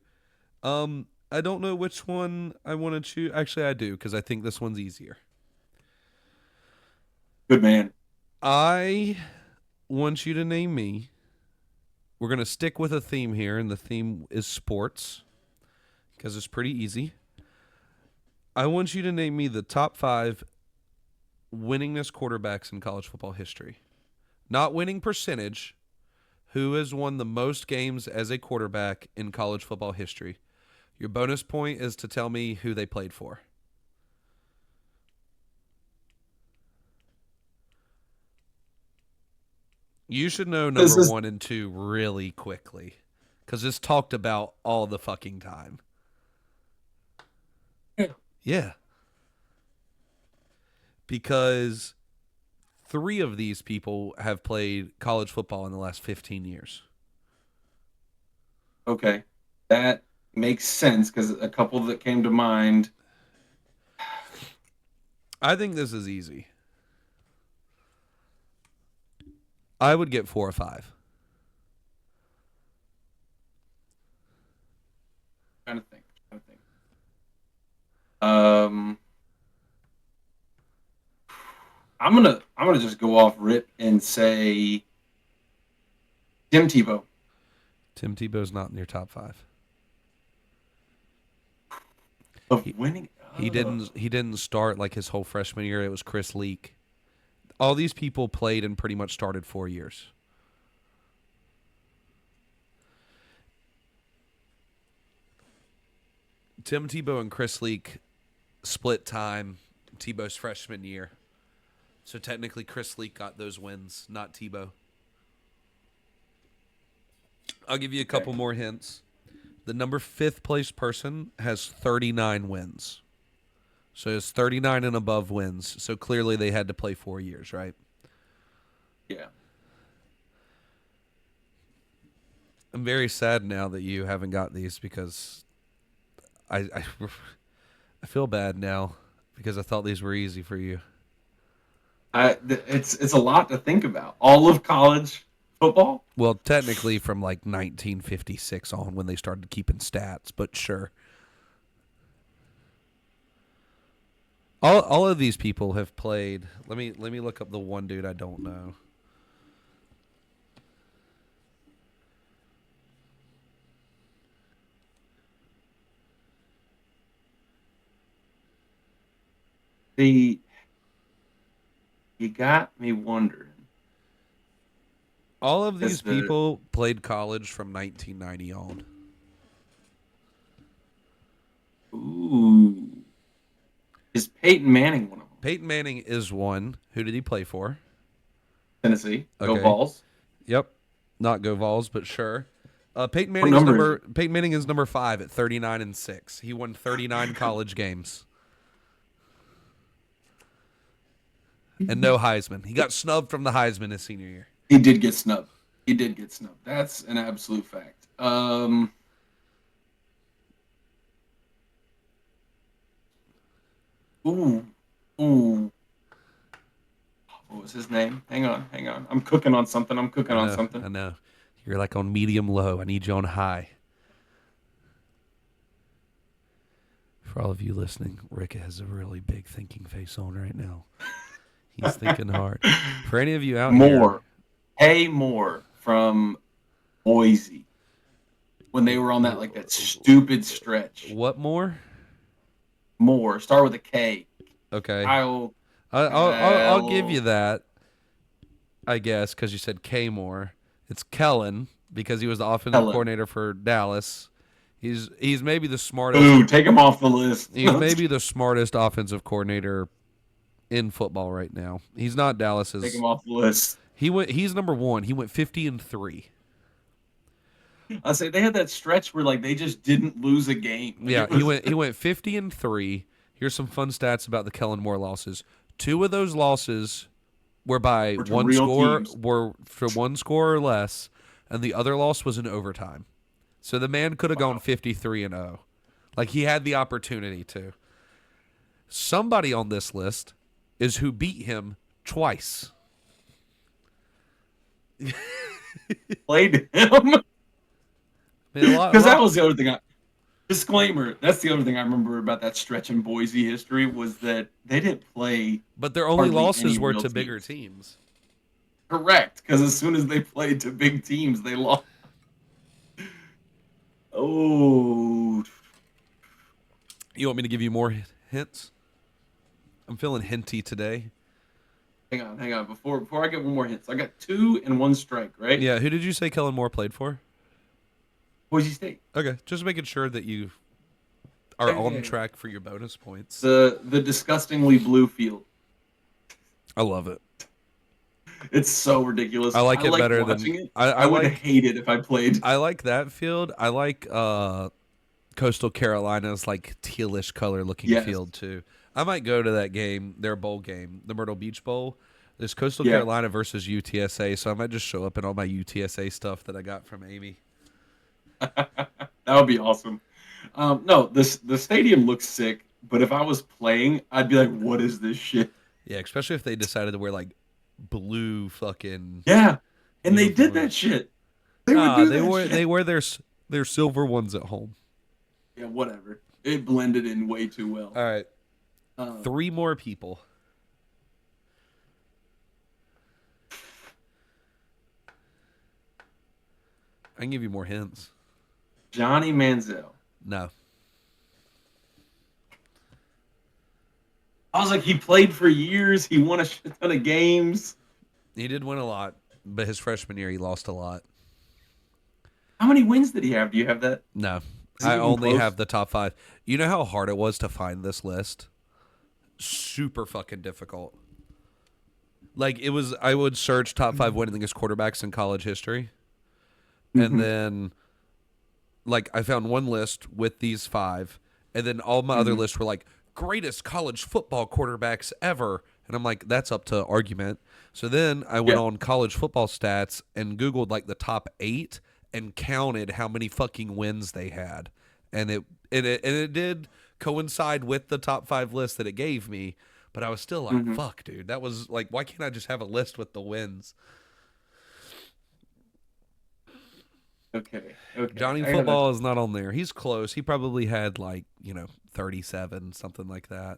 I don't know which one I want to choose. Actually, I do because I think this one's easier. Good man. I want you to name me. We're going to stick with a theme here, and the theme is sports because it's pretty easy. I want you to name me the top 5 winningest quarterbacks in college football history. Not winning percentage. Who has won the most games as a quarterback in college football history? Your bonus point is to tell me who they played for. You should know number 1 and 2 really quickly because it's talked about all the fucking time. Yeah. Because 3 of these people have played college football in the last 15 years. Okay. That makes sense because a couple that came to mind. I think this is easy. I would get 4 or 5. Trying to think. I'm gonna just go off rip and say Tim Tebow. Tim Tebow's not in your top 5. Of winning. He didn't start like his whole freshman year. It was Chris Leak. All these people played and pretty much started 4 years. Tim Tebow and Chris Leak split time Tebow's freshman year. So technically Chris Leak got those wins, not Tebow. I'll give you a couple more hints. The number 5th place person has 39 wins. So it's 39 and above wins. So clearly they had to play 4 years, right? Yeah. I'm very sad now that you haven't got these because I feel bad now because I thought these were easy for you. It's a lot to think about. All of college football? Well, technically from like 1956 on when they started keeping stats, but sure. All of these people have played. Let me look up the one dude I don't know. You got me wondering. All of these people played college from 1990 on. Ooh. Is Peyton Manning one of them? Peyton Manning is one. Who did he play for? Tennessee. Okay. Go Vols. Yep. Not go Vols, but sure. Peyton Manning is number 5 at 39 and 6. He won 39 college games. And no Heisman. He got snubbed from the Heisman his senior year. He did get snubbed. That's an absolute fact. Ooh. Ooh, what was his name? Hang on. I'm cooking on something. I'm cooking I on know, something. I know. You're like on medium low. I need you on high. For all of you listening, Rick has a really big thinking face on right now. He's thinking hard. For any of you out here, Moore, Hey Moore from Boise when they were on that stupid stretch. what more? Moore, start with a K. Okay, Kyle, I'll give you Kyle. that, I guess, because you said K more. It's Kellen because he was the offensive Helen. coordinator for Dallas. He's maybe the smartest. Ooh, take him off the list. He's maybe the smartest offensive coordinator in football right now. He's not Take Dallas's. him off the list. He's number one. He went 50-3. I say they had that stretch where like they just didn't lose a game. Like Yeah, it was he went 50-3. Here's some fun stats about the Kellen Moore losses. Two of those losses were by were to real teams. were for one score or less, and the other loss was in overtime. So the man could have gone Wow. 53-0. Like he had the opportunity to. Somebody on this list is who beat him twice. Played him. I mean, Because that was the other thing. Disclaimer: that's the other thing I remember about that stretch in Boise history was that they didn't play but their only hardly any losses were real to bigger teams. teams. Correct, because as soon as they played to big teams, they lost. Oh, You want me to give you more hints? I'm feeling hinty today. hang on. Before I get one more hint, so I got two and one strike. Right, Yeah, who did you say Kellen Moore played for? Boise State. Okay, just making sure that you are on Hey. track for your bonus points. The disgustingly blue field. I love it. It's so ridiculous. I like I it like better than watching it. I I would like hate it if I played. I like that field. I like Coastal Carolina's like tealish color looking Yes. field too. I might go to that game, their bowl game, the Myrtle Beach Bowl. There's Coastal Yeah. Carolina versus UTSA, so I might just show up in all my UTSA stuff that I got from Amy. That would be awesome. No, the stadium looks sick, but if I was playing, I'd be like, "What is this shit?" Yeah, especially if they decided to wear like blue fucking Yeah, and they did that uniforms. shit. They would Nah, do that they shit. wear their silver ones at home. Yeah, whatever. It blended in way too well. All right, Um, three more people. I can give you more hints. Johnny Manziel. No, I was like, he played for years. He won a shit ton of games. he did win a lot, but his freshman year he lost a lot. How many wins did he have? Do you have that? No, Is it I even only close? have the top five. You know how hard it was to find this list? Super fucking difficult. Like it was, I would search top five winningest quarterbacks in college history, and Mm-hmm. then like I found one list with these five, and then all my other Mm-hmm. lists were like greatest college football quarterbacks ever, and I'm like that's up to argument. So then I went Yeah. on college football stats and googled like the top eight and counted how many fucking wins they had, and it did coincide with the top five list that it gave me. But I was still like, Mm-hmm. fuck, dude. That was like, why can't I just have a list with the wins? Okay. Okay. Johnny I gotta. Football is not on there. He's close. He probably had like, 37, something like that.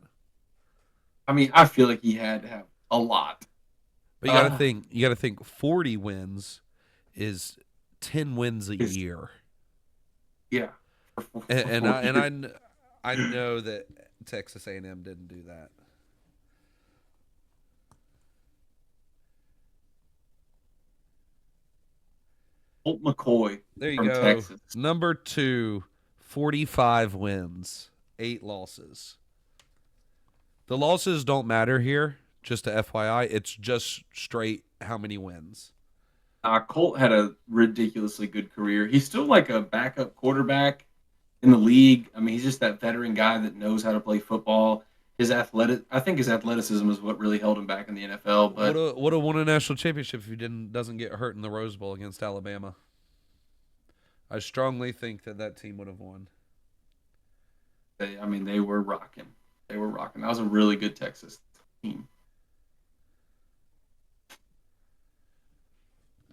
I mean, I feel like he had to have a lot. But Uh, you got to think 40 wins is 10 wins a it's year. yeah. And, For and four I and years. I know that Texas A&M didn't do that. Colt McCoy There you from go. Texas. Number 2, 45 wins, 8 losses. The losses don't matter here, just to FYI. It's just straight how many wins. Colt had a ridiculously good career. He's still like a backup quarterback in the league. I mean, he's just that veteran guy that knows how to play football. I think his athleticism is what really held him back in the NFL. But Would have won a national championship if he doesn't get hurt in the Rose Bowl against Alabama. I strongly think that team would have won. I mean, they were rocking. They were rocking. That was a really good Texas team.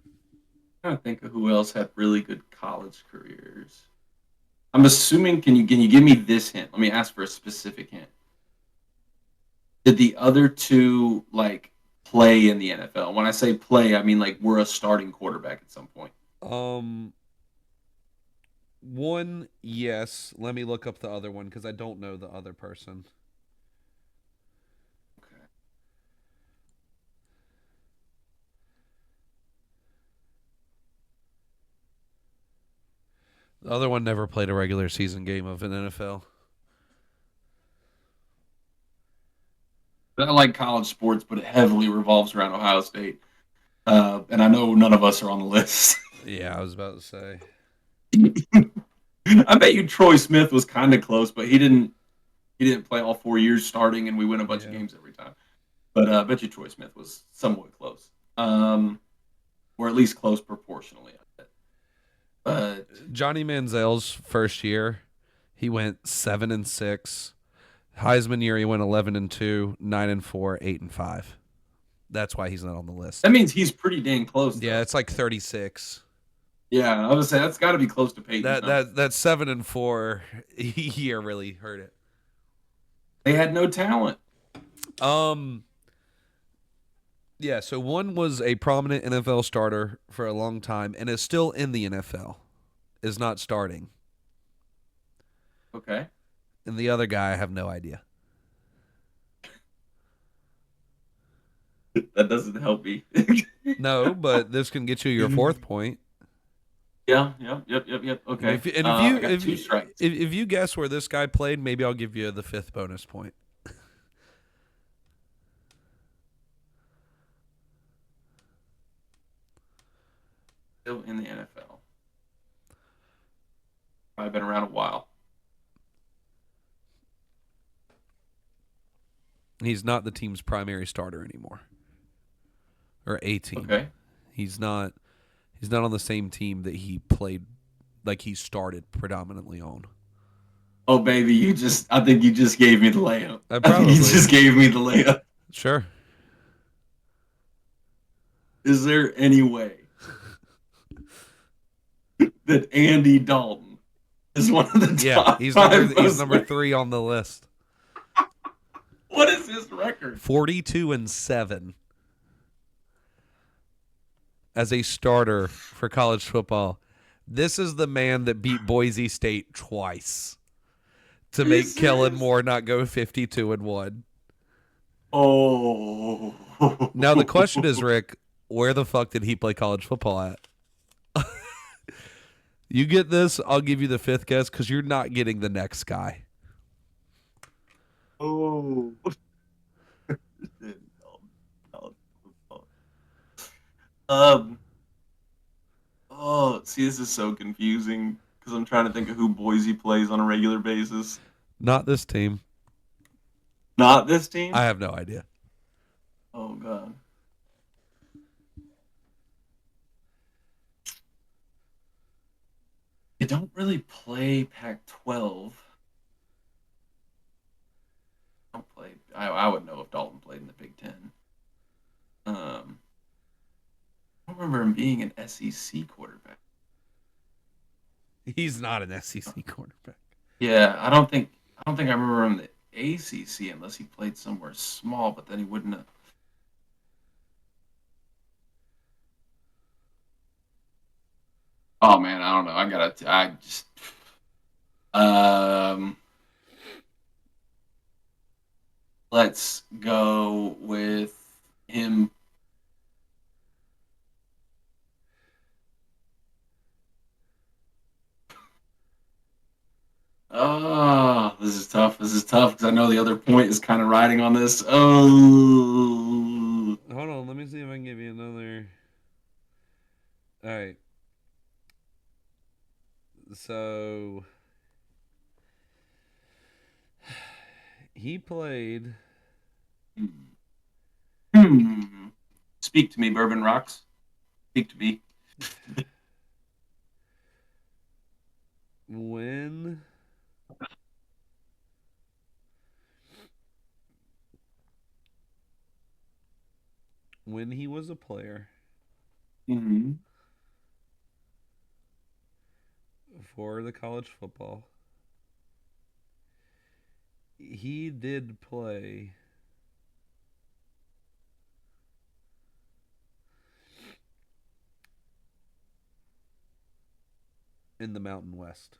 I'm trying to think of who else had really good college careers. I'm assuming. Can you give me this hint? Let me ask for a specific hint. Did the other two like play in the NFL? When I say play, I mean like we're a starting quarterback at some point. Um, one, yes. Let me look up the other one because I don't know the other person. Okay. The other one never played a regular season game of an NFL. I like college sports, but it heavily revolves around Ohio State. And I know none of us are on the list. Yeah, I was about to say. I bet you Troy Smith was kind of close, but he didn't. He didn't play all 4 years starting, and we win a bunch of Yeah. games every time. But I bet you Troy Smith was somewhat close, or at least close proportionally. I bet. But Johnny Manziel's first year, he went 7-6. Heisman year, he went 11-2, 9-4, 8-5. That's why he's not on the list. that means he's pretty dang close, Yeah, though. it's like 36. Yeah, I would say that's got to be close to Peyton's That number. that that 7-4 year really hurt it. They had no talent. Um, yeah. So one was a prominent NFL starter for a long time and is still in the NFL, is not starting, Okay, and the other guy I have no idea. that doesn't help me. No, but this can get you your fourth point. Yeah, yep. And Okay, if I you got two strikes. if you guess where this guy played, maybe I'll give you the fifth bonus point. Still in the NFL. I've been around a while. He's not the team's primary starter anymore, or a team. Okay. He's not. He's not on the same team that he played, like he started predominantly on. Oh baby, I think you just gave me the layup. I think you Probably. just gave me the layup. Sure. Is there any way that Andy Dalton is one of the Yeah, top five he's most number 3 on the list. What is his record? 42-7 as a starter for college football. This is the man that beat Boise State twice to Are you make Kellen serious? Moore not go 52-1. Oh. Now the question is, Rick, where the fuck did he play college football at? You get this, I'll give you the fifth guess because you're not getting the next guy. Oh. um. Oh, see, this is so confusing because I'm trying to think of who Boise plays on a regular basis. Not this team. Not this I team. have no idea. Oh God. They don't really play Pac-12. Don't play. I would know if Dalton played in the Big Ten. I don't remember him being an SEC quarterback. He's not an SEC quarterback. Yeah, I don't think I remember him in the ACC unless he played somewhere small, but then he wouldn't have. Oh man, I don't know. I just um let's go with him. Oh, this is tough. This is tough because I know the other point is kind of riding on this. Oh, Hold on, let me see if I can give you another. All right. So he played. hmm. Speak to me, Bourbon Rocks. Speak to me. When when he was a player Mm-hmm. for the college football, he did play in the Mountain West.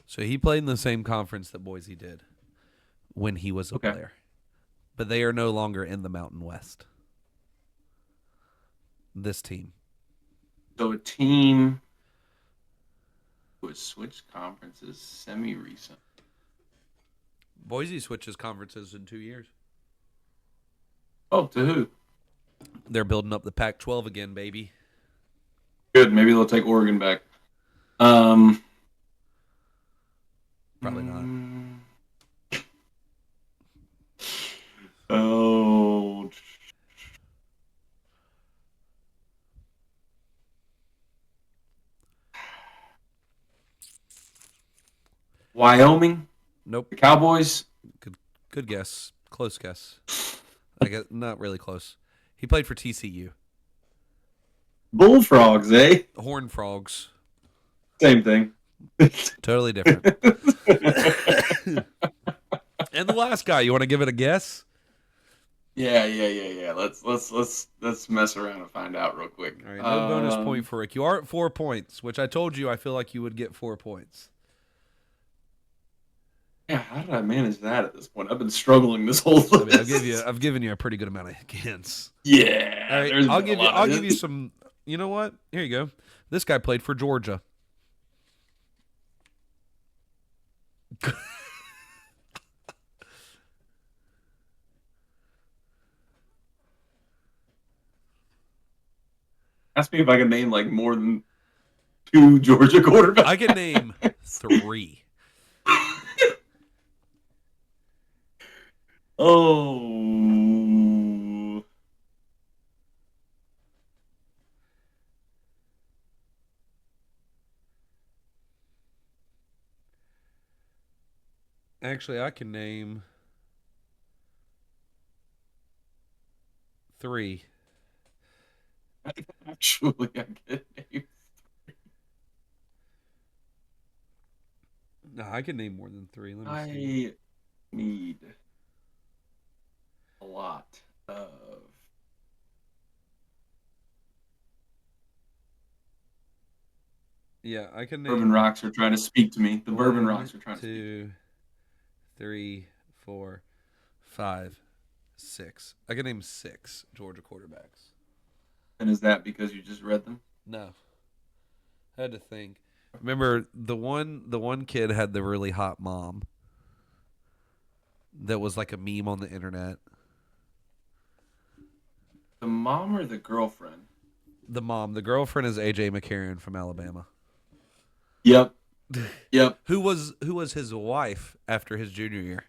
So he played in the same conference that Boise did when he was a Okay. player. But they are no longer in the Mountain West. This team. So a team who has switched conferences semi-recent. Boise switches conferences in 2 years. Oh, to who? They're building up the Pac-12 again, baby. Good. Maybe they'll take Oregon back. Um. Probably not. Oh. Wyoming, Nope. the Cowboys. Good guess. Close guess. I guess not really close. He played for TCU. Bullfrogs, eh? Horned Frogs. Same thing. Totally different. And the last guy, you want to give it a guess? Yeah. Let's mess around and find out real quick. All right, no bonus point for Rick. You are at 4 points, which I told you I feel like you would get 4 points. Yeah, how did I manage that at this point? I've been struggling this whole list. I mean, I've given you a pretty good amount of hints. Yeah, All right, I'll give you some. You know what? Here you go. This guy played for Georgia. Ask me if I can name like more than 2 Georgia quarterbacks. I can name 3. Oh. Actually, I can name 3. Actually, I can name. No, I can name more than 3. Let me see. I need a lot of. Yeah, I can name. Bourbon Rocks are trying to speak to me. The Bourbon 1, Rocks are trying to speak. 2, 3, 4, 5, 6. I can name 6 Georgia quarterbacks. And is that because you just read them? No, I had to think. Remember the one kid had the really hot mom that was like a meme on the internet. The mom or the girlfriend? The mom, the girlfriend is AJ McCarron from Alabama. Yep. Yep. Who was his wife after his junior year?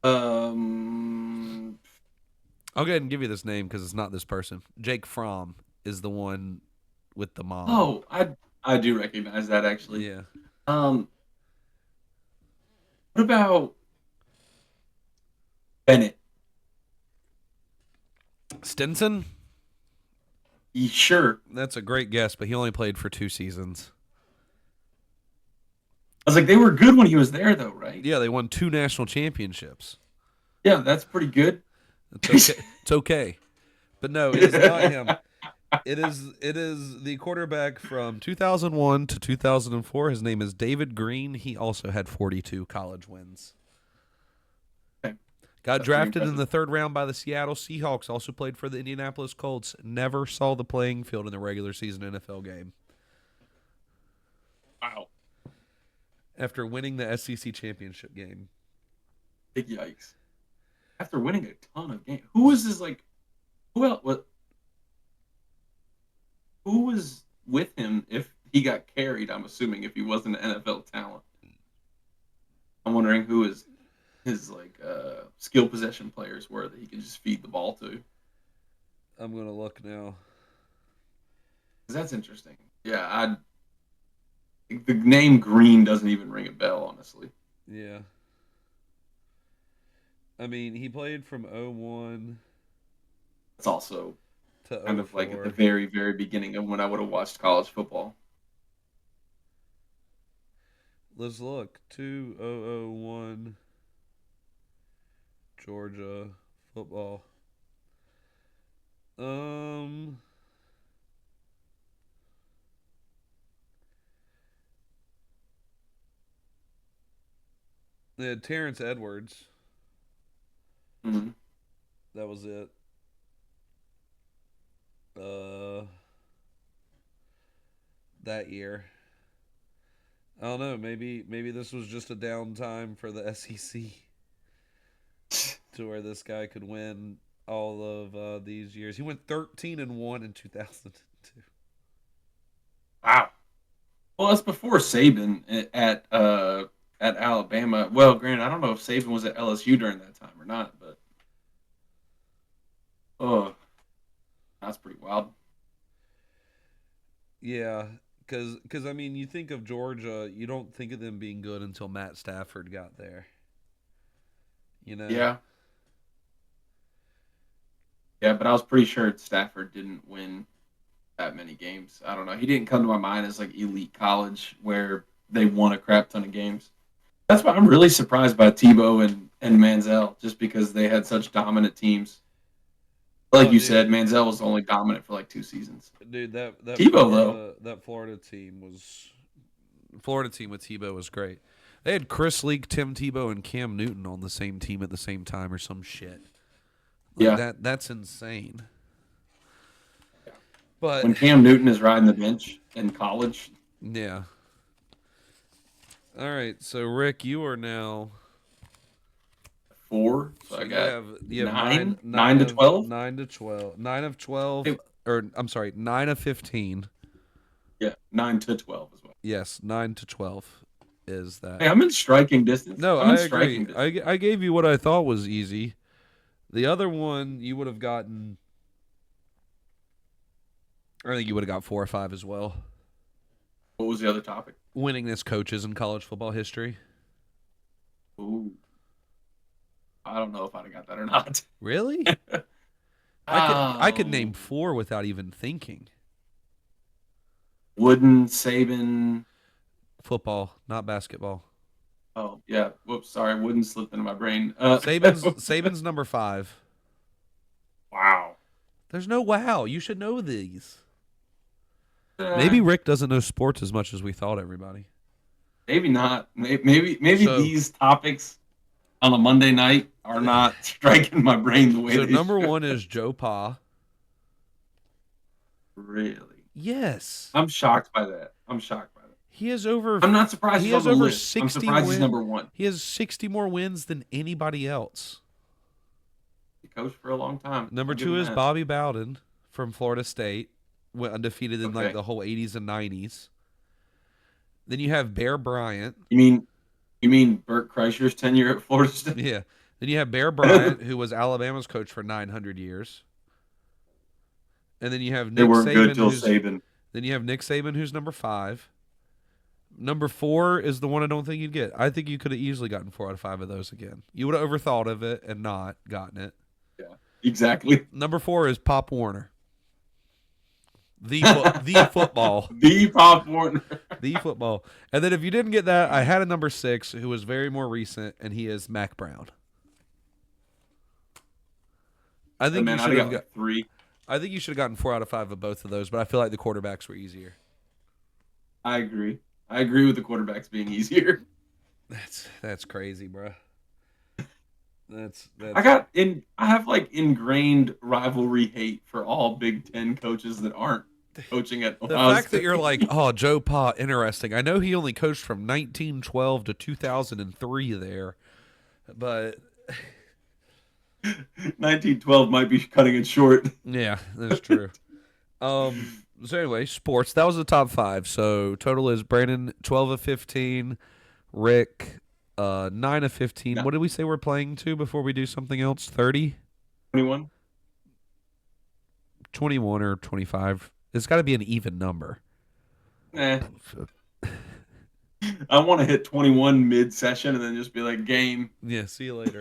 Um. I'll go ahead and give you this name because it's not this person. Jake Fromm is the one with the mom. Oh, I do recognize that actually. Yeah. What about Bennett? Stinson? Sure. That's a great guess, but he only played for 2 seasons. I was like, they were good when he was there, though, right? Yeah, they won 2 national championships. Yeah, that's pretty good. It's okay. It's okay. But no, it is not him. It is the quarterback from 2001 to 2004. His name is David Green. He also had 42 college wins. Okay. Got That's drafted pretty in the 3rd round by the Seattle Seahawks. Also played for the Indianapolis Colts. Never saw the playing field in the regular season NFL game. Wow. After winning the SEC championship game. Big yikes. After winning a ton of games. Who was his, like, who else? Who was with him if he got carried, I'm assuming, if he wasn't an NFL talent? I'm wondering who his like skill possession players were that he could just feed the ball to. I'm going to look now. 'Cause that's interesting. Yeah, The name Green doesn't even ring a bell, honestly. Yeah. I mean, he played from '01 It's also to kind of like at the '04. very, very beginning of when I would have watched college football. Let's look. 2001 Georgia football. Um, they had Terrence Edwards. Mm-hmm. That was it. Uh, that year. I don't know. Maybe this was just a downtime for the SEC to where this guy could win all of these years. He went 13-1 in 2002. Wow. Well, that's before Saban at Alabama. Well, granted, I don't know if Saban was at LSU during that time or not, but oh, that's pretty wild. Yeah, because I mean, you think of Georgia, you don't think of them being good until Matt Stafford got there. You know. Yeah, yeah, but I was pretty sure Stafford didn't win that many games. I don't know. He didn't come to my mind as like elite college where they won a crap ton of games. That's why I'm really surprised by Tebow and Manziel, just because they had such dominant teams. Like Oh, you dude, said, Manziel was only dominant for like 2 seasons. dude, Tebow though, That Florida team with Tebow was great. They had Chris Leak, Tim Tebow, and Cam Newton on the same team at the same time, or some shit like yeah. that. That's insane. But When Cam Newton is riding the bench in college, yeah. All right, so Rick, you are now. 4, so So I got you have nine nine nine to of 12. 9 to 12 9 of 12, Hey, or I'm sorry, 9 of 15. yeah, 9 to 12 as well. Yes, 9 to 12 is that. Hey, I'm in striking distance. No, I'm in I agree. striking distance. I gave you what I thought was easy. The other one you would have gotten. I think you would have got 4 or 5 as well. What was the other topic? Winningest coaches in college football history. Ooh, I don't know if I'd have got that or not. Really? I could name Oh, 4 without even thinking. Wooden, Saban. Football, not basketball. Oh yeah. Whoops. Sorry, Wooden slipped into my brain. Saban's number 5. Wow. There's no wow. You should know these. Uh, Maybe Rick doesn't know sports as much as we thought. Everybody. maybe not. Maybe So these topics on a Monday night are not striking my brain the way so they number should. 1 is Joe Pa. Really, Yes. I'm shocked by that. I'm shocked by that. He has over I'm not surprised he he's on has the over list. I'm 60 surprised he's win. number one. He has 60 more wins than anybody else. He coached for a long time. Number I'll give 2 him is that. Bobby Bowden from Florida State, went undefeated in like Okay. the whole 80s and 90s. Then you have Bear Bryant. You mean you mean Burt Kreischer's tenure at Florida State? Yeah. Then you have Bear Bryant, who was Alabama's coach for 900 years. And then you have They Nick weren't good Saban, till Saban. who's number 5. Number 4 is the one I don't think you'd get. I think you could have easily gotten 4 out of 5 of those again. You would have overthought of it and not gotten it. Yeah, exactly. Number 4 is Pop Warner. The football. The Pop Warner. The football. And then if you didn't get that, I had a number 6 who was very more recent, and he is Mac Brown. I Oh, think you man, I'd should have have got got like 3. I think you should have gotten 4 out of 5 of both of those, but I feel like the quarterbacks were easier. I agree. I agree with the quarterbacks being easier. That's crazy, bro. That's I that's got in. I have like ingrained rivalry hate for all Big Ten coaches that aren't coaching at the Ohio fact that you're State. like, oh, Joe Pa, interesting. I know he only coached from 1912 to 2003 there, but 1912 might be cutting it short. yeah, that's true. So anyway, sports. That was the top 5. So total is Brandon 12 of 15, Rick 9 of 15. No, What did we say we're playing to before we do something else? 30, 21. 21, or 25. It's got to be an even number. Eh, I want to hit 21 mid-session and then just be like, game. Yeah, see you later.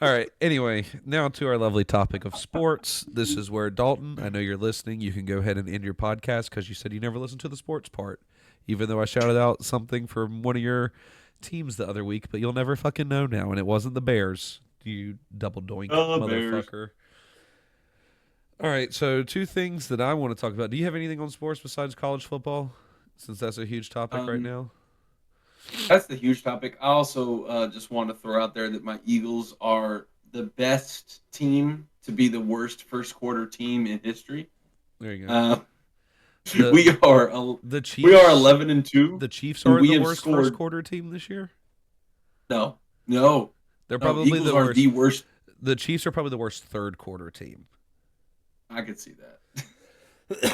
All right. Anyway, now to our lovely topic of sports. This is where Dalton, I know you're listening. You can go ahead and end your podcast because you said you never listened to the sports part, even though I shouted out something from one of your teams the other week. But you'll never fucking know now, and it wasn't the Bears. You double doink Oh, Bears. motherfucker. All right. So two things that I want to talk about. Do you have anything on sports besides college football? Since that's a huge topic right Um, now. that's the huge topic. I also just want to throw out there that my Eagles are the best team to be the worst first quarter team in history. There you go. Uh, The we are the we are Chiefs 11-2, the Chiefs and are we the have worst first scored. quarter team this year. No, no, They're no. probably Eagles the are worst. the worst. The Chiefs are probably the worst third quarter team. I could see that.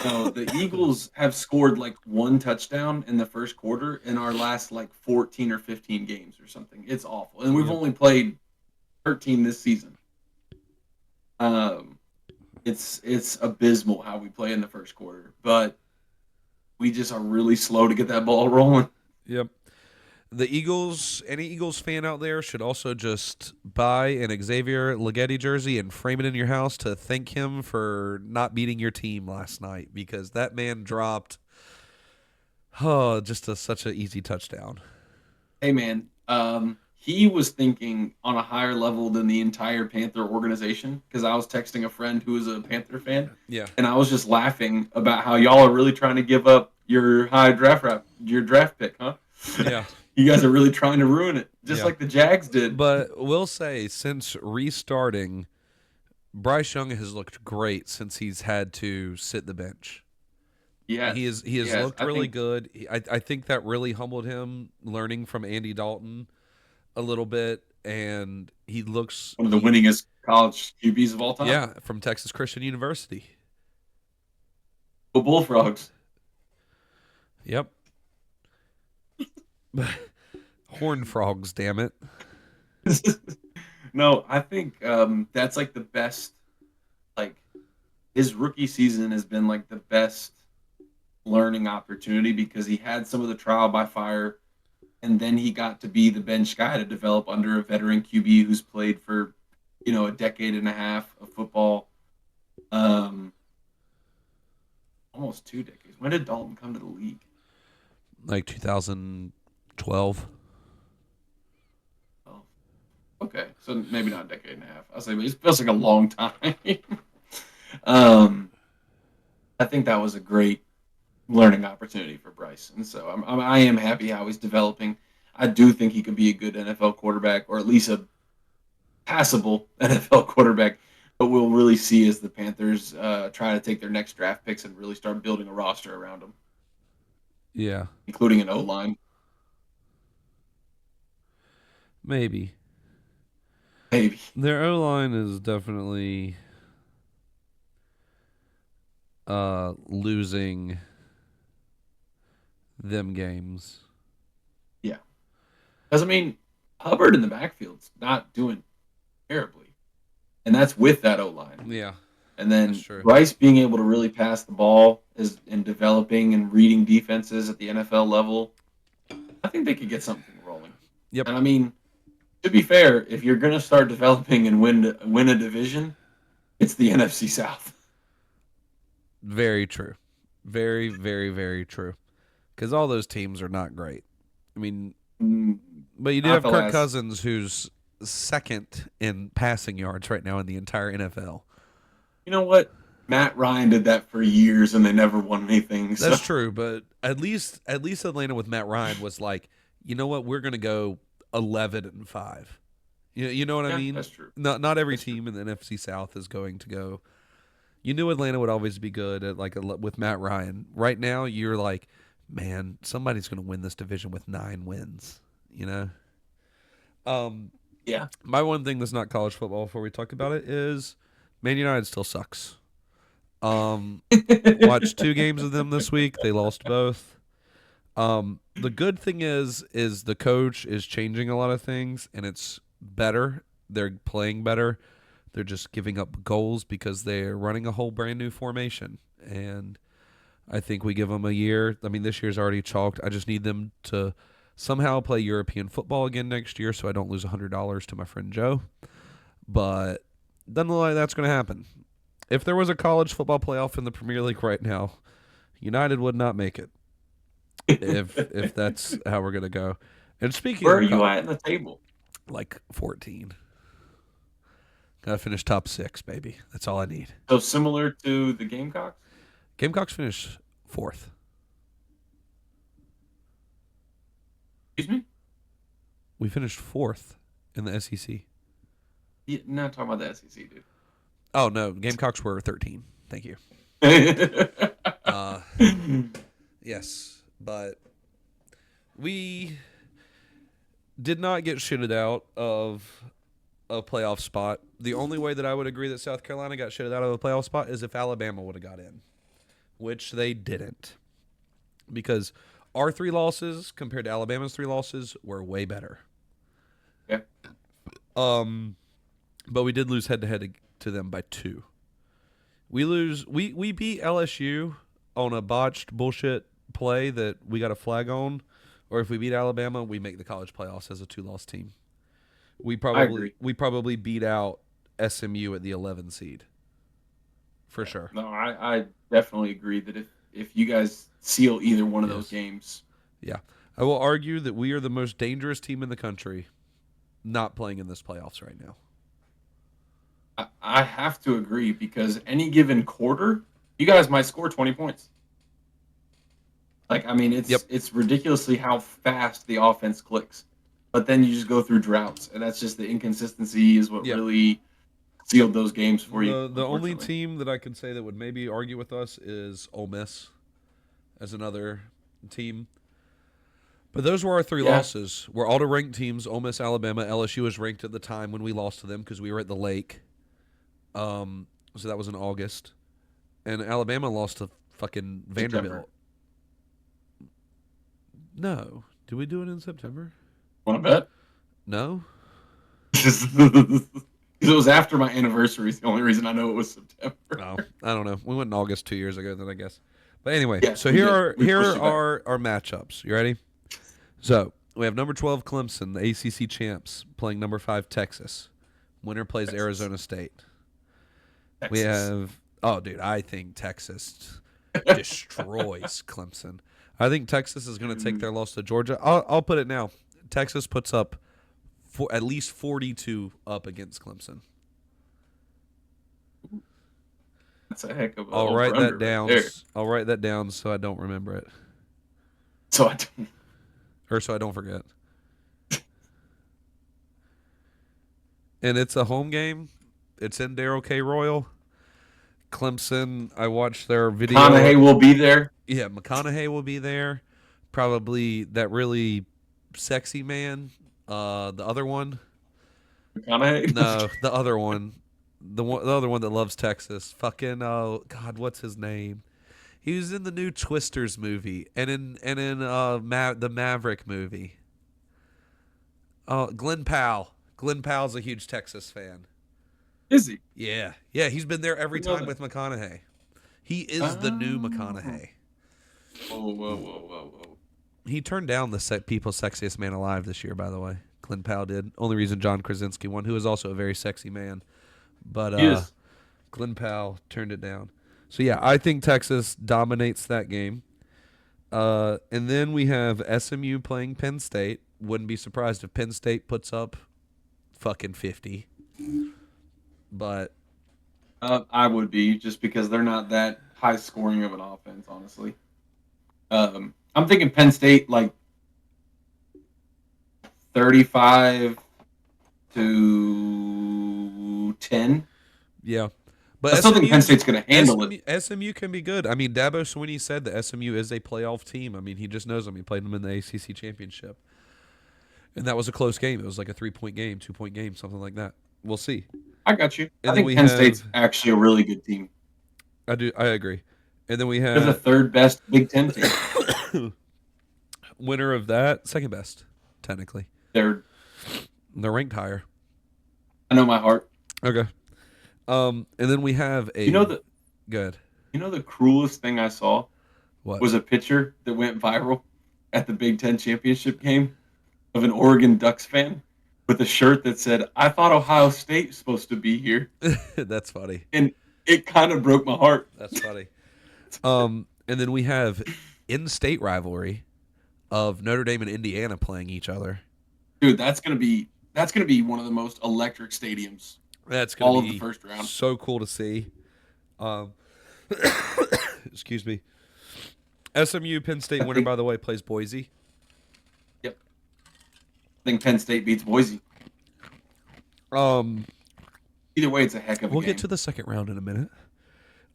No, the Eagles have scored like one touchdown in the first quarter in our last like 14 or 15 games or something. It's awful. And we've Yep. only played 13 this season. Um, it's abysmal how we play in the first quarter, but we just are really slow to get that ball rolling. Yep. The Eagles, any Eagles fan out there should also just buy an Xavier Leggett jersey and frame it in your house to thank him for not beating your team last night because that man dropped just such an easy touchdown. Hey man, he was thinking on a higher level than the entire Panther organization because I was texting a friend who is a Panther fan, Yeah. and I was just laughing about how y'all are really trying to give up your high your draft pick, huh? Yeah. You guys are really trying to ruin it, just Yeah. like the Jags did. But we'll say since restarting, Bryce Young has looked great since he's had to sit the bench. Yes, He has yes. looked I really think good. I think that really humbled him learning from Andy Dalton a little bit, and he looks one of the winningest college QBs of all time. yeah, from Texas Christian University. The Bullfrogs. Yep. Horn frogs, damn it. No, I think that's like the best. Like his rookie season has been like the best learning opportunity because he had some of the trial by fire, and then he got to be the bench guy to develop under a veteran QB who's played for a decade and a half of football, um, almost 2 decades. When did Dalton come to the league? Like 2012. Oh, okay, so maybe not a decade and a half. I'll say, but it feels like a long time. um, I think that was a great learning opportunity for Bryce, and so I am happy how he's developing. I do think he could be a good NFL quarterback, or at least a passable NFL quarterback. But we'll really see as the Panthers try to take their next draft picks and really start building a roster around them, Yeah, including an O line. maybe. Maybe. Their O line is definitely losing them games. Yeah. Because, I mean, Hubbard in the backfield's not doing terribly. And that's with that O line. Yeah, And that's then true. Bryce being able to really pass the ball is in developing and reading defenses at the NFL level. I think they could get something rolling. Yep. And I mean, to be fair, if you're going to start developing and win a division, it's the NFC South. Very true. Very, very, very true. Because all those teams are not great. I mean, but you do Not have the Kirk last. Cousins, who's second in passing yards right now in the entire NFL. You know what? Matt Ryan did that for years, and they never won anything. So That's true, but at least Atlanta with Matt Ryan was like, you know what, we're gonna go 11-5. You know what I yeah, mean? that's true. Not every That's true. team in the NFC South is going to go. You knew Atlanta would always be good at with Matt Ryan. Right now, you're like, man, somebody's gonna win this division with 9 wins. You know. Yeah. My one thing that's not college football before we talk about it is Man United still sucks. Watched 2 games of them this week. They lost both. The good thing is the coach is changing a lot of things and it's better. They're playing better. They're just giving up goals because they're running a whole brand new formation. And I think we give them a year. I mean, this year's already chalked. I just need them to somehow play European football again next year so I don't lose $100 to my friend Joe. But doesn't look like that's going to happen. If there was a college football playoff in the Premier League right now, United would not make it. If that's how we're going to go. And speaking Where are of you at in the table? like 14. Got to finish top 6, baby. That's all I need. So similar to the Gamecocks? Gamecocks finished 4th. Excuse me? We finished 4th in the SEC. Yeah, not talking about the SEC, dude. Oh, no. Gamecocks were 13. Thank you. Yes, but we did not get shitted out of a playoff spot. The only way that I would agree that South Carolina got shitted out of a playoff spot is if Alabama would have got in, which they didn't. Because our 3 losses compared to Alabama's 3 losses were way better. Yeah. But we did lose head-to-head to them by 2. We beat LSU on a botched bullshit play that we got a flag on, or if we beat Alabama, we make the college playoffs as a 2-loss team. We probably beat out SMU at the 11 seed. For sure. No, I definitely agree that if you guys seal either one of those games. Yeah. I will argue that we are the most dangerous team in the country not playing in this playoffs right now. I have to agree because any given quarter, you guys might score 20 points. Like, I mean, it's ridiculously how fast the offense clicks. But then you just go through droughts, and that's just the inconsistency is what really sealed those games for you. The only team that I can say that would maybe argue with us is Ole Miss as another team. But those were our 3 losses. We're all to ranked teams: Ole Miss, Alabama. LSU was ranked at the time when we lost to them because we were at the Lake. So that was in August, and Alabama lost to fucking Vanderbilt. No, did we do it in September? Want to bet? No. It was after my anniversary. It's the only reason I know it was September. Oh, I don't know. We went in August 2 years ago, then I guess. But anyway, Yeah, so here are our matchups. You ready? So we have number 12 Clemson, the ACC champs, playing number 5 Texas. Winner plays Arizona State. Texas. We have I think Texas destroys Clemson. I think Texas is going to take their loss to Georgia. I'll put it now. Texas puts up at least 42 up against Clemson. That's a heck of a I'll write that down. Right, I'll write that down so I don't remember it. So I don't forget. And it's a home game. It's in Darrell K. Royal. Clemson, I watched their video. McConaughey will be there. Yeah, McConaughey will be there. Probably that really sexy man. The other one. McConaughey? No, the other one. The other one that loves Texas. Fucking God, what's his name? He was in the new Twisters movie and in the Maverick movie. Glenn Powell. Glenn Powell's a huge Texas fan. Is he? Yeah. He's been there every time with McConaughey. He is the new McConaughey. Whoa. He turned down the People's Sexiest Man Alive this year, by the way. Glenn Powell did. Only reason John Krasinski won, who is also a very sexy man. But Glenn Powell turned it down. So, yeah, I think Texas dominates that game. And then we have SMU playing Penn State. Wouldn't be surprised if Penn State puts up fucking 50. But I would be, just because they're not that high scoring of an offense, honestly. I'm thinking Penn State like 35-10. Yeah. But I still think Penn State's going to handle it. SMU can be good. I mean, Dabo Swinney said that SMU is a playoff team. I mean, he just knows them. He played them in the ACC championship. And that was a close game. It was like a 3-point game, 2-point game, something like that. We'll see. I got you. I think Penn State's actually a really good team. I agree. And then we have... They're the third best Big Ten team. Winner of that, second best, technically. They're ranked higher. I know my heart. Okay. And then we have a... You know the... Good. You know the cruelest thing I saw? What? was a picture that went viral at the Big Ten championship game of an Oregon Ducks fan with a shirt that said, "I thought Ohio State was supposed to be here," That's funny. and it kind of broke my heart. That's funny. And then we have in-state rivalry of Notre Dame and Indiana playing each other. Dude, that's gonna be one of the most electric stadiums That's going to all of the be first round. so cool to see. Um, excuse me. SMU Penn State I winner, think, by the way, plays Boise. yep, I think Penn State beats Boise. Um, Either way, it's a heck of a we'll game. get to the second round in a minute.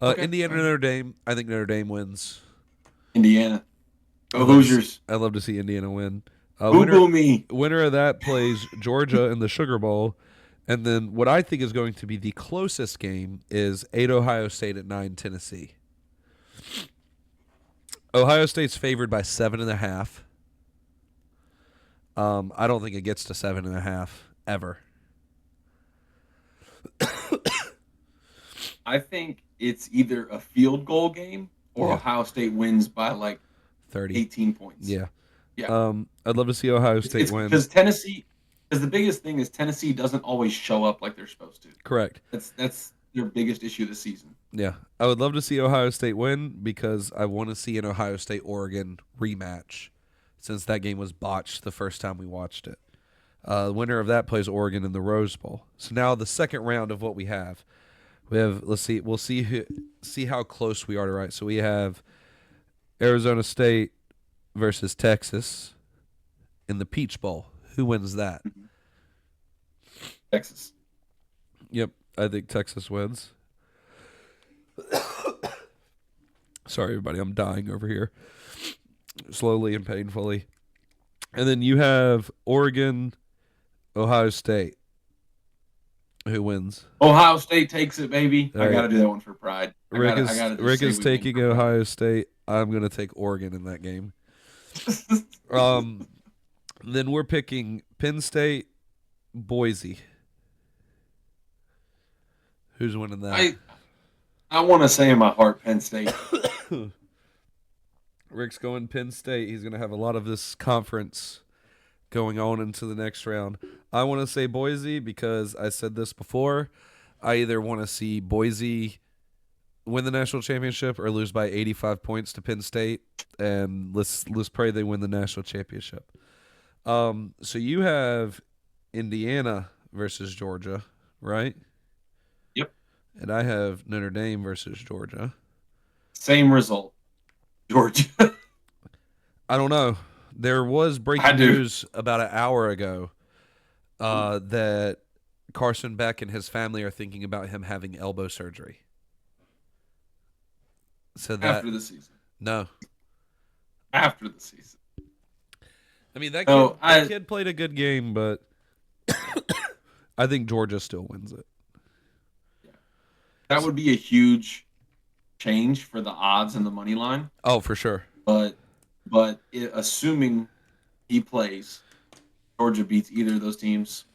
Okay, Indiana all right. Notre Dame. I think Notre Dame wins. Indiana, I'd go love to see, Hoosiers. I'd love to see Indiana win. Boo boo me. Winner of that plays Georgia in the Sugar Bowl. And then what I think is going to be the closest game is 8 Ohio State at 9 Tennessee. Ohio State's favored by 7.5. I don't think it gets to 7.5 ever. I think it's either a field goal game or Yeah. Ohio State wins by like 30. 18 points. Yeah. Yeah. I'd love to see Ohio State It's win. because Tennessee, because the biggest thing is Tennessee doesn't always show up like they're supposed to. Correct. That's their biggest issue this season. Yeah. I would love to see Ohio State win because I want to see an Ohio State Oregon rematch since that game was botched the first time we watched it. The winner of that plays Oregon in the Rose Bowl. So now the second round of what we have. We'll see how close we are to right. So we have Arizona State versus Texas in the Peach Bowl. Who wins that? Texas. Yep, I think Texas wins. Sorry, everybody, I'm dying over here, slowly and painfully. And then you have Oregon, Ohio State. Who wins? Ohio State takes it, baby. All I right. got to do that one for pride. Rick I is gotta just Rick say is we win taking for pride. Ohio State. I'm gonna take Oregon in that game. Then we're picking Penn State, Boise. Who's winning that? I want to say in my heart Penn State. Rick's going Penn State. He's gonna have a lot of this conference going on into the next round. I want to say Boise because I said this before. I either want to see Boise win the national championship or lose by 85 points to Penn State, and let's pray they win the national championship. So you have Indiana versus Georgia, right? Yep. And I have Notre Dame versus Georgia. Same result. Georgia. I don't know. There was I breaking do. news about an hour ago that Carson Beck and his family are thinking about him having elbow surgery. So that After the season. no, After the season. I mean that No, kid played a good game, but I think Georgia still wins it. that would be a huge change for the odds and the money line. Oh, for sure. But assuming he plays, Georgia beats either of those teams.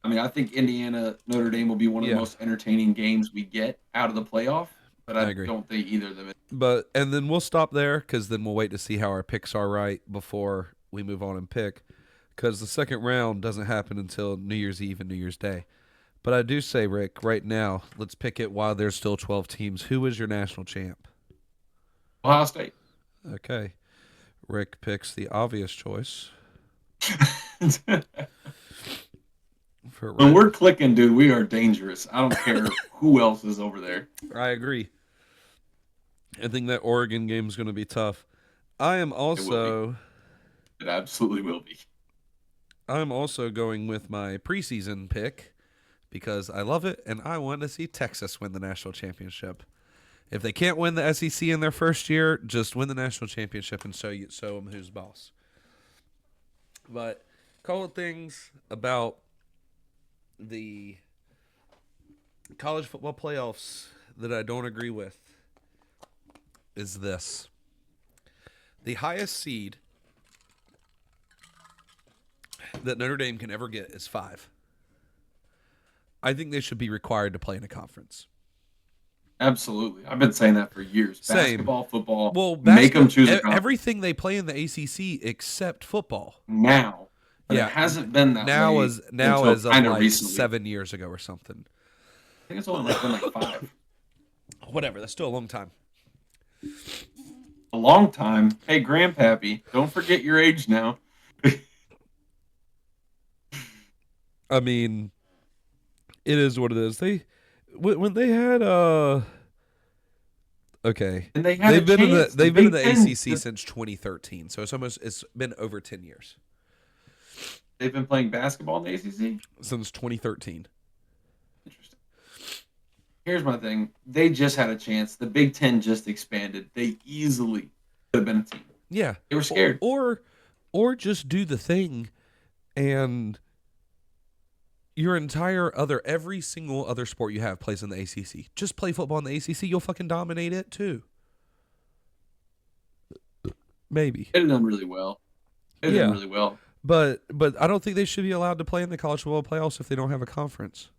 I mean, I think Indiana Notre Dame will be one of the most entertaining games we get out of the playoff. But I agree. don't think either of them. And then we'll stop there because then we'll wait to see how our picks are right before we move on and pick. Because the second round doesn't happen until New Year's Eve and New Year's Day. But I do say, Rick, right now, let's pick it while there's still 12 teams. Who is your national champ? Ohio State. Okay. Rick picks the obvious choice. For When Rick. we're clicking, dude, we are dangerous. I don't care who else is over there. I agree. I think that Oregon game is going to be tough. I am also It absolutely will be. I'm also going with my preseason pick because I love it and I want to see Texas win the national championship. If they can't win the SEC in their first year, just win the national championship and show them who's boss. But a couple of things about the college football playoffs that I don't agree with is this. The highest seed that Notre Dame can ever get is 5. I think they should be required to play in a conference. Absolutely. I've been saying that for years. Same. Basketball, football, Well, make them basketball, choose a conference everything they play in the ACC except football. now, but it Yeah, hasn't been that now way as until of kind of like recently. 7 years ago or something. I think it's only like been like 5. Whatever. That's still a long time. A long time. Hey, Grandpappy, don't forget your age now. I mean, it is what it is. When they had okay, And they had a chance. The they've been in Big the Ten, ACC since 2013, so it's been over 10 years they've been playing basketball in the ACC. since 2013. Interesting. Here's my thing. They just had a chance. The Big Ten just expanded. They easily could have been a team. Yeah, They were scared. or just do the thing and your entire other every single other sport you have plays in the ACC. Just play football in the ACC, you'll fucking dominate it too. Maybe. They've done really well. They've done Yeah. really well. But I don't think they should be allowed to play in the college football playoffs if they don't have a conference.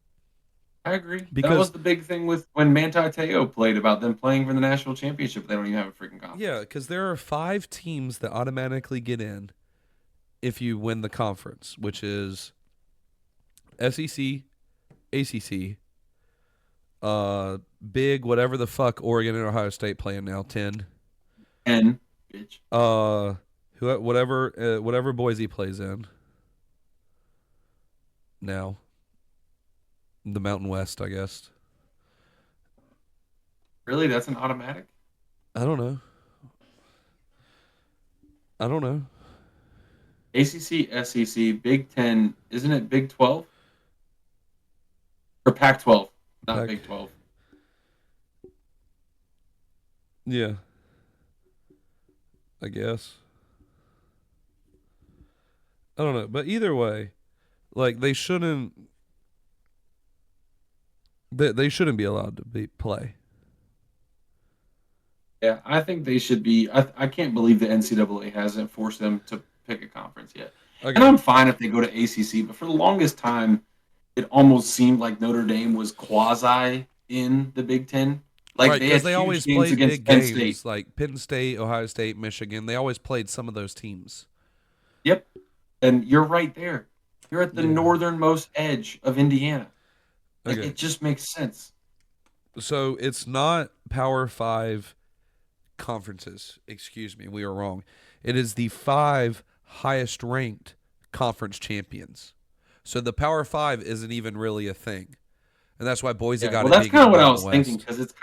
I agree. That Because was the big thing with when Manti Te'o played about them playing for the national championship. They don't even have a freaking yeah, conference. because there are 5 teams that automatically get in if you win the conference, which is SEC, ACC, big whatever the fuck Oregon and Ohio State playing now 10. And bitch. Whatever Boise plays in now, the Mountain West, I guess. Really, that's an automatic. I don't know. I don't know. ACC, SEC, Big Ten. Isn't it Big 12 or Pac 12? Not Pack. Big 12. Yeah, I guess. I don't know, but either way, like they shouldn't be allowed to play. Yeah, I think they should be. I can't believe the NCAA hasn't forced them to pick a conference yet. And Okay, I'm fine if they go to ACC, but for the longest time, it almost seemed like Notre Dame was quasi in the Big Ten. Like right, they because had they huge always games played against big Penn State. games like Penn State, Ohio State, Michigan. They always played some of those teams. Yep. And you're right there. You're at the Yeah. northernmost edge of Indiana. Like Okay, it just makes sense. so it's not Power Five conferences. Excuse me, we were wrong. It is the 5 highest ranked conference champions. So the Power Five isn't even really a thing, and that's why Boise Yeah. got Well, it that's being in kind the of what I Mountain was thinking West. because it's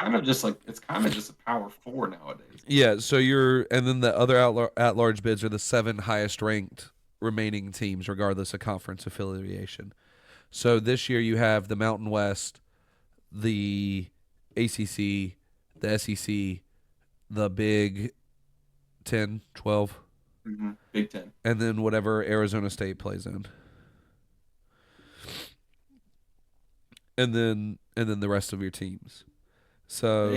kind of just a power four nowadays. Yeah, so and then the other at-large bids are the 7 highest ranked remaining teams, regardless of conference affiliation. So this year you have the Mountain West, the ACC, the SEC, the Big 10, 12, Big Ten. and then whatever Arizona State plays in. And then the rest of your teams. So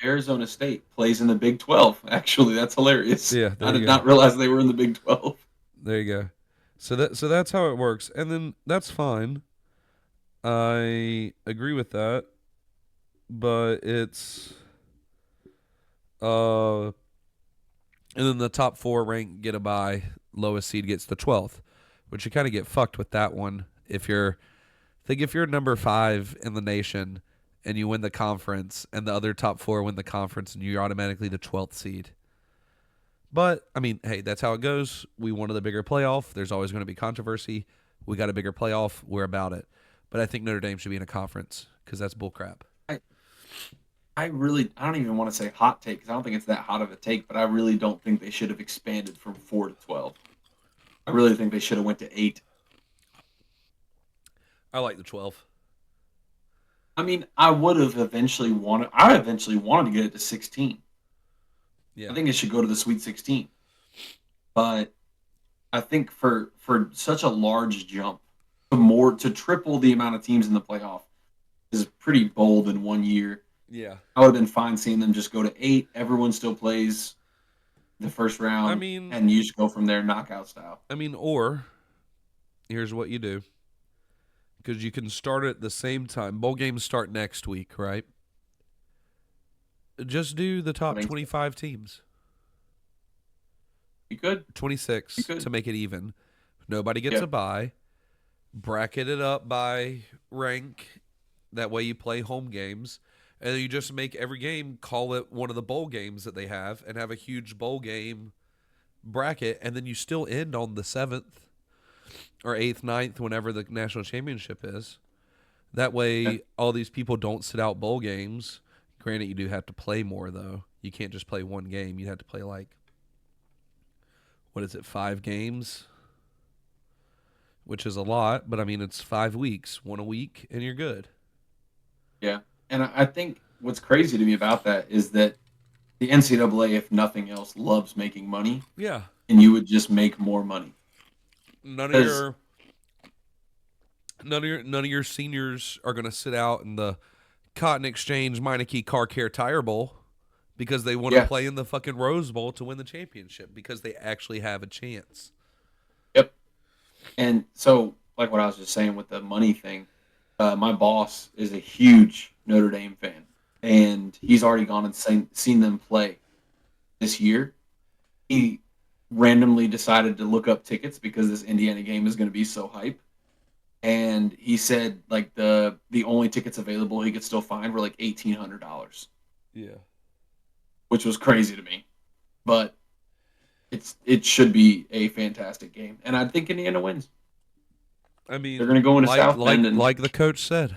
Arizona State plays in the Big 12. Actually, that's hilarious. yeah, I there did you go. not realize they were in the Big 12. There you go. So that's how it works. And then that's fine. I agree with that, but it's uh and then the top 4 rank get a bye, lowest seed gets the 12th, which you kind of get fucked with that one if you're number 5 in the nation and you win the conference and the other top 4 win the conference and you're automatically the 12th seed. But I mean, hey, that's how it goes. We wanted a bigger playoff. There's always going to be controversy. We got a bigger playoff. We're about it. But I think Notre Dame should be in a conference because that's bullcrap. I, I don't even want to say hot take because I don't think it's that hot of a take, but I really don't think they should have expanded from 4 to 12. I really think they should have went to 8. I like the 12. I mean, I eventually wanted to get it to 16. Yeah. I think it should go to the Sweet 16. But I think for such a large jump, to triple the amount of teams in the playoff is pretty bold in one year. Yeah. I would have been fine seeing them just go to 8. Everyone still plays the first round, I mean, and you just go from there knockout style. or here's what you do. Because you can start at the same time. Bowl games start next week, right? Just do the I top think 25 teams. you could. You 26 could. to make it even. Nobody gets Yeah. a bye. Bracket it up by rank. That way you play home games. And then you just make every game, call it one of the bowl games that they have, and have a huge bowl game bracket. And then you still end on the 7th or 8th, ninth, whenever the national championship is. That Yeah. way all these people don't sit out bowl games. Granted, you do have to play more, though. You can't just play one game. You'd have to play, like, what is it, 5 games? Which is a lot, but I mean, it's 5 weeks, one a week, and you're good. Yeah. And I think what's crazy to me about that is that the NCAA, if nothing else, loves making money, Yeah. and you would just make more money. None of Because your none of your seniors are going to sit out in the Cotton Exchange Meineke Car Care Tire Bowl because they want to yeah, play in the fucking Rose Bowl to win the championship because they actually have a chance. yep. And so, like what I was just saying with the money thing, my boss is a huge Notre Dame fan, and he's already gone and seen them play this year. He randomly decided to look up tickets because this Indiana game is going to be so hype. And he said like the only tickets available he could still find were like $1,800, Yeah. which was crazy to me. But it should be a fantastic game, and I think Indiana wins. I They're mean, going to go into South Bend and like the coach said,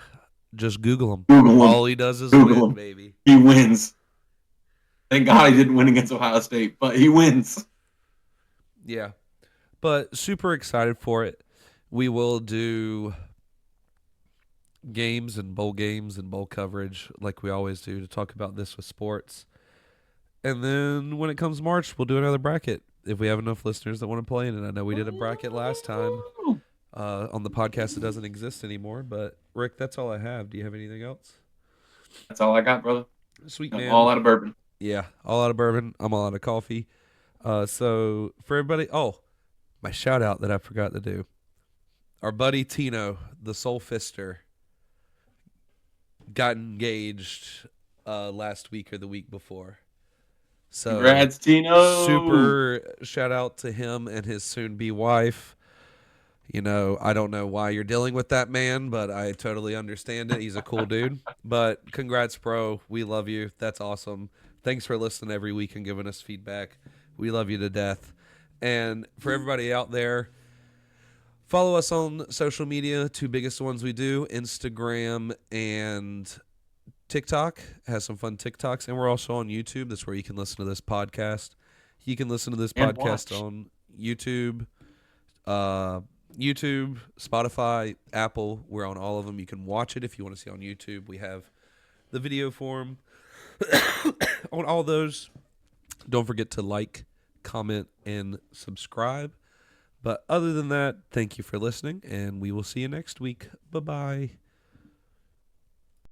just Google him. Google him. All he does is Google win, him. baby. He wins. Thank God he didn't win against Ohio State, but he wins. Yeah. But super excited for it. We will do games and bowl coverage like we always do to talk about this with sports. And then when it comes March, we'll do another bracket if we have enough listeners that want to play in it. I know we did a bracket last time on the podcast that doesn't exist anymore. But Rick, that's all I have. Do you have anything else? That's all I got, brother. Sweet I'm man. all out of bourbon. Yeah, all out of bourbon. I'm all out of coffee. So for everybody, my shout out that I forgot to do. Our buddy Tino, the Soul Fister, got engaged last week or the week before. So Congrats, Tino. super shout out to him and his soon-be wife. You know, I don't know why you're dealing with that man, but I totally understand it. He's a cool dude. But congrats, bro. We love you. That's awesome. Thanks for listening every week and giving us feedback. We love you to death. And for everybody out there, follow us on social media. 2 biggest ones we do, Instagram and TikTok. Has some fun TikToks. And we're also on YouTube. That's where you can listen to this podcast. You can listen to this And podcast watch. on YouTube, Spotify, Apple. We're on all of them. You can watch it if you want to see on YouTube. We have the video form on all those. Don't forget to like, comment, and subscribe. But other than that, thank you for listening, and we will see you next week. Bye-bye.